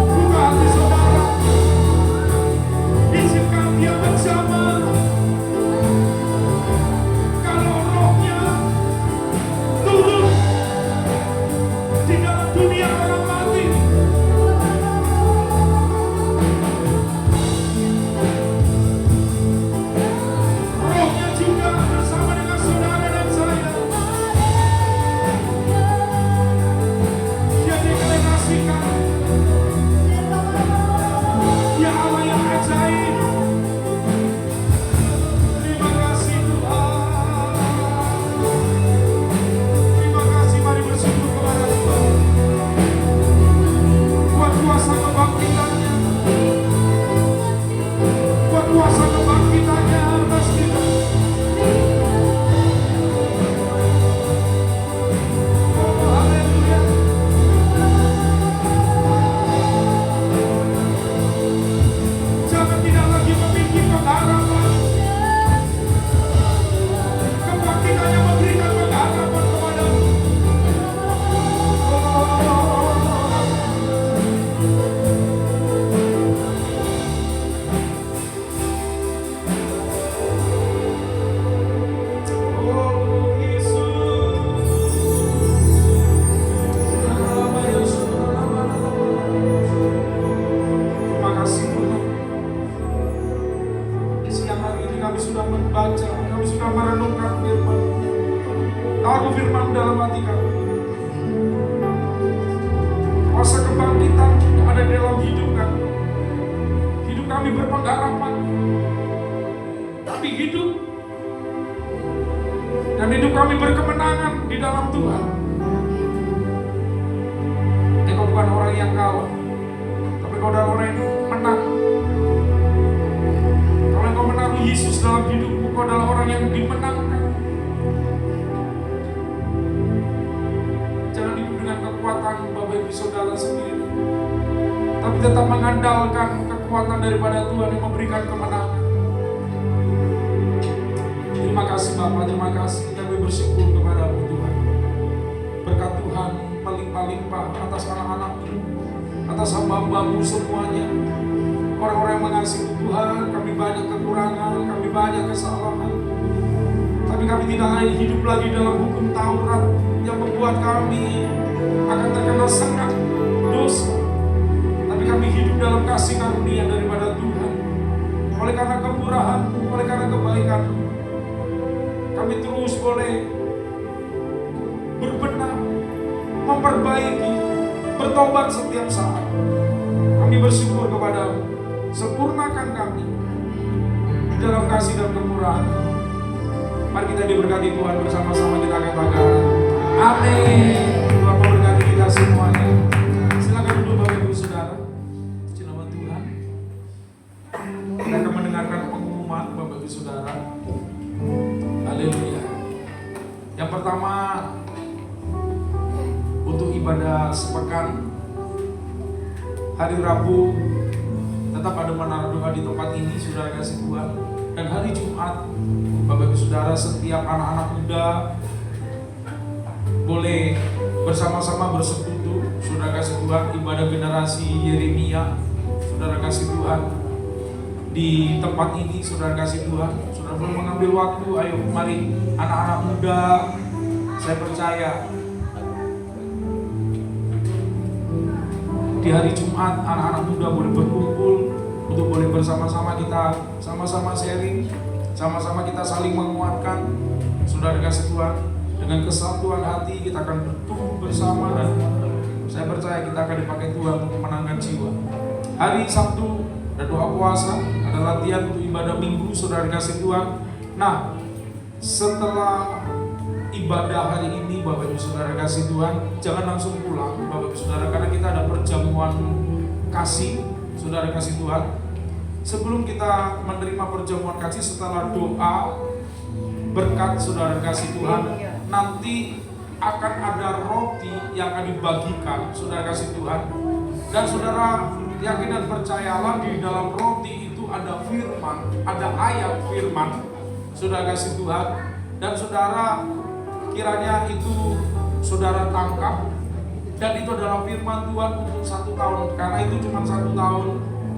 Buka hati saudara, izinkan Dia menjamah. Kalau rohnya turun di dalam dunia orang mati, rohnya juga bersama dengan saudara dan saya. Dia deklarasikan, ya Allah yang ajaib. Terima kasih Tuhan. Terima kasih, mari bersyukur kepada Tuhan. Buat kuasa kebangkitannya, buat kuasa kebangkitannya atas kita. Oh haleluya. Jangan tidak lagi memiliki pengharapan. Kebangkitannya memberikan pengharapan kepadamu. Oh Yesus. Terima kasih Tuhan. Di siang hari ini kami sudah membaca, kami sudah merenungkan firman. Taruh firman dalam hati kami. Kuasa kebangkitan yang ada dalam hidup kami. Hidup kami berpengharapan. Tapi hidup dan hidup kami berkemenangan di dalam Tuhan. Engkau bukan orang yang kalah, tapi Engkau adalah orang yang menang. Kalau Engkau menaruh Yesus dalam hidupmu, Engkau adalah orang yang dimenangkan. Jangan hidup dengan kekuatan Bapak Ibu Saudara sendiri, tapi tetap mengandalkan kekuatan daripada Tuhan yang memberikan kemenangan. Terima kasih Bapak, terima kasih. Kami bersyukur kepada-Mu Tuhan. Berkat Tuhan melimpah-limpah atas anak-anak-Mu, atas hamba-hamba-Mu semuanya. Orang-orang yang mengasihi Tuhan, kami banyak kekurangan, kami banyak kesalahan. Tapi kami tidak lagi hidup lagi dalam hukum Taurat yang membuat kami akan terkena sengat dosa. Tapi kami hidup dalam kasih karunia daripada Tuhan. Oleh karena kemurahan-Mu, oleh karena kebaikan-Mu, kami terus boleh berbenah, memperbaiki, bertobat setiap saat. Kami bersyukur kepada-Mu. Sempurnakan kami di dalam kasih dan kemurahan. Mari kita diberkati Tuhan bersama-sama, kita katakan amin. Tuhan memberkati kita semuanya. Silakan duduk Bapak Ibu Saudara. Puji nama Tuhan. Kita akan mendengarkan pengumuman Bapak Ibu Saudara. Haleluya. Yang pertama, ibadah sepekan hari Rabu tetap ada menara doa di tempat ini, saudara kasih Tuhan. Dan hari Jumat, Bapak Ibu Saudara, setiap anak-anak muda boleh bersama-sama bersekutu, saudara kasih Tuhan, ibadah generasi Yeremia, saudara kasih Tuhan, di tempat ini, saudara kasih Tuhan. Saudara boleh mengambil waktu, ayo mari anak-anak muda, saya percaya di hari Jumat anak-anak muda boleh berkumpul untuk boleh bersama-sama kita sama-sama sharing, sama-sama kita saling menguatkan, saudara kasih Tuhan. Dengan kesatuan hati kita akan bertumbuh bersama dan saya percaya kita akan dipakai Tuhan untuk menangkan jiwa. Hari Sabtu ada doa puasa, ada latihan untuk ibadah minggu, saudara kasih Tuhan. Nah, setelah ibadah hari ini, Bapak Ibu Saudara kasih Tuhan, jangan langsung pulang, Bapak Ibu Saudara, karena kita ada perjamuan kasih, saudara kasih Tuhan. Sebelum kita menerima perjamuan kasih, setelah doa berkat, saudara kasih Tuhan, nanti akan ada roti yang akan dibagikan, saudara kasih Tuhan. Dan saudara yakin dan percayalah, di dalam roti itu ada firman, ada ayat firman, saudara kasih Tuhan. Dan saudara kiranya itu saudara tangkap, dan itu adalah firman Tuhan untuk 1 tahun, karena itu cuma 1 tahun,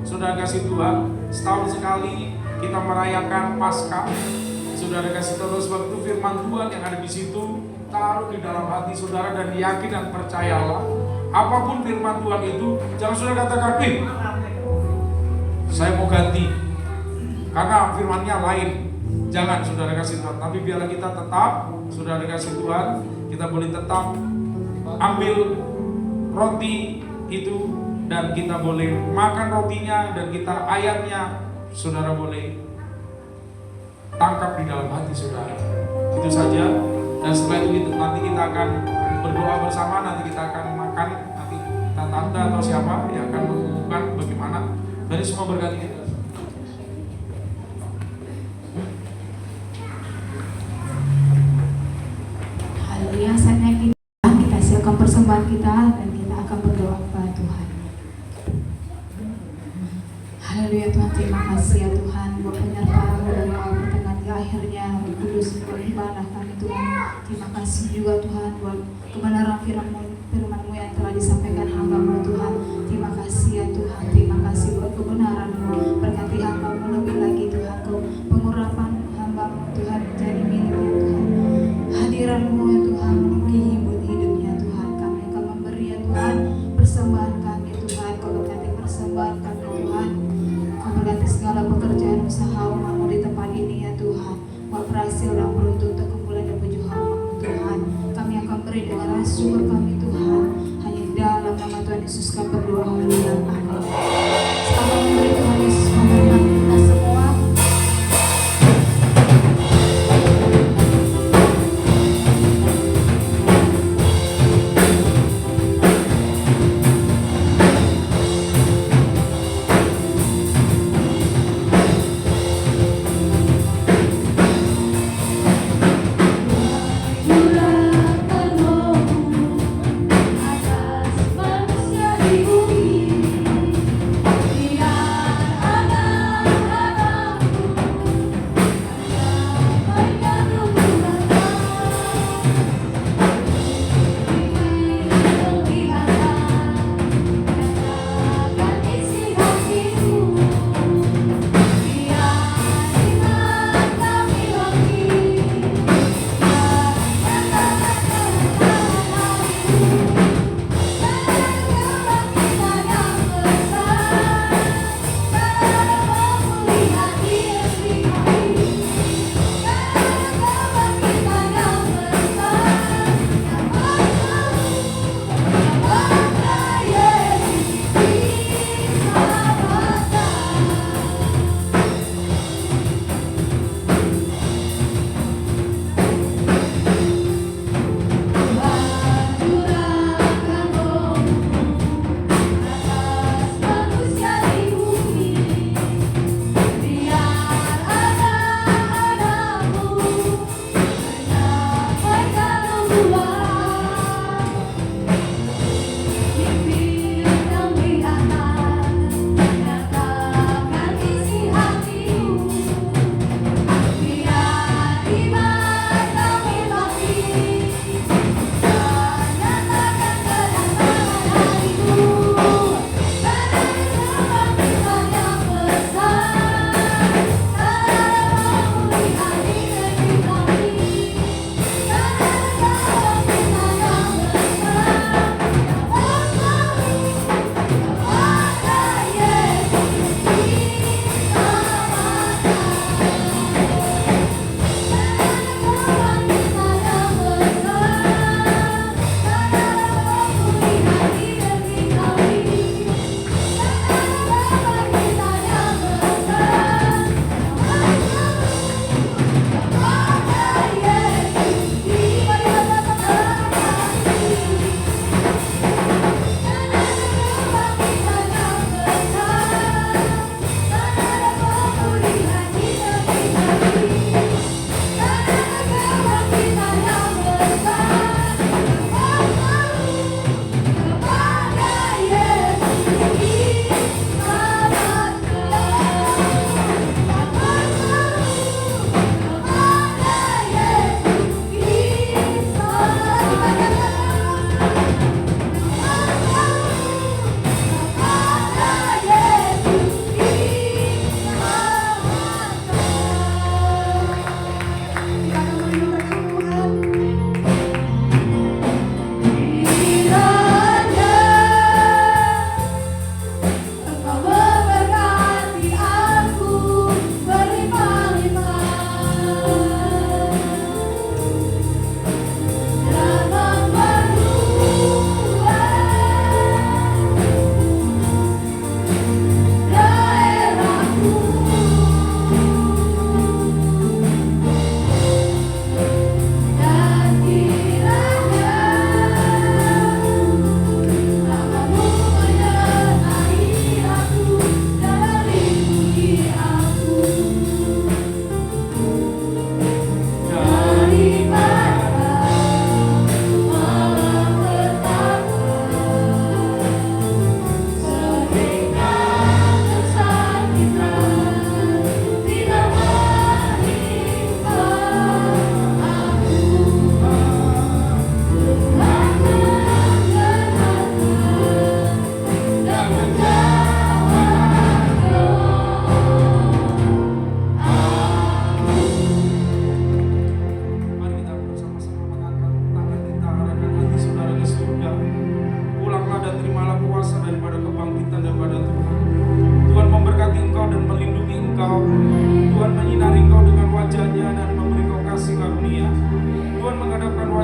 saudara kasih Tuhan. Setahun sekali kita merayakan Paskah, saudara kasih Tuhan. Sebab itu firman Tuhan yang ada di situ taruh di dalam hati saudara, dan yakin dan percayalah, apapun firman Tuhan itu, jangan saudara katakan, saya mau ganti karena firmannya lain. Jangan, saudara kasih Tuhan. Tapi biarlah kita tetap, saudara kasih Tuhan, kita boleh tetap ambil roti itu, dan kita boleh makan rotinya, dan kita ayatnya saudara boleh tangkap di dalam hati saudara. Itu saja. Dan setelah itu nanti kita akan berdoa bersama, nanti kita akan makan, nanti tante atau siapa yang akan mengumumkan bagaimana. Dari semua berkati kita. Haleluya, saatnya kita siapkan persembahan kita dan kita akan berdoa kepada Tuhan. Haleluya Tuhan, terima kasih ya Tuhan buat penyertaan dari awal pertengahan ke akhirnya. Roh Kudus buat ibadah kami Tuhan. Terima kasih juga Tuhan buat kebenaran firman-Mu yang telah disampaikan hamba-Mu Tuhan. Terima kasih ya Tuhan, terima kasih buat kebenaran-Mu. Berkati hamba-Mu lebih lagi Tuhan, Kau pengurapan hamba-Mu Tuhan menjadi miliknya Tuhan. Hadiran-Mu ya Tuhan memenuhi hidupnya Tuhan. Kami akan memberi ya Tuhan persembahan kami Tuhan. Kau berkati persembahan kami Tuhan. Kau berkati segala pekerjaan usaha umat-Mu di tempat ini ya Tuhan. Buat berhasil dan beruntung untuk kemuliaan dan puji nama-Mu Tuhan. Kami akan beri dengan rasa syukur kami Tuhan. Hanya di dalam nama Tuhan Yesus kami berdoa. Haleluya. Amin. Selamat memberi Tuhan Yesus memberkati kita semua. Curahkan roh-Mu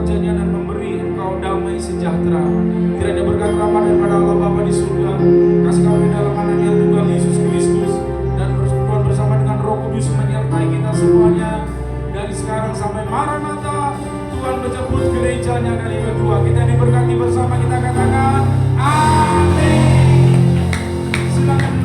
gerajanya dan memberi engkau damai sejahtera. Kiranya berkat rahmat daripada Allah Bapa di surga, kasih karunia dalam anaknya Tuhan Yesus Kristus, dan persekutuan bersama dengan Roh Kudus menyertai kita semuanya dari sekarang sampai Maranatha. Tuhan menjemput gerejanya kali kedua. Kita diberkati bersama, kita katakan amin. Silakan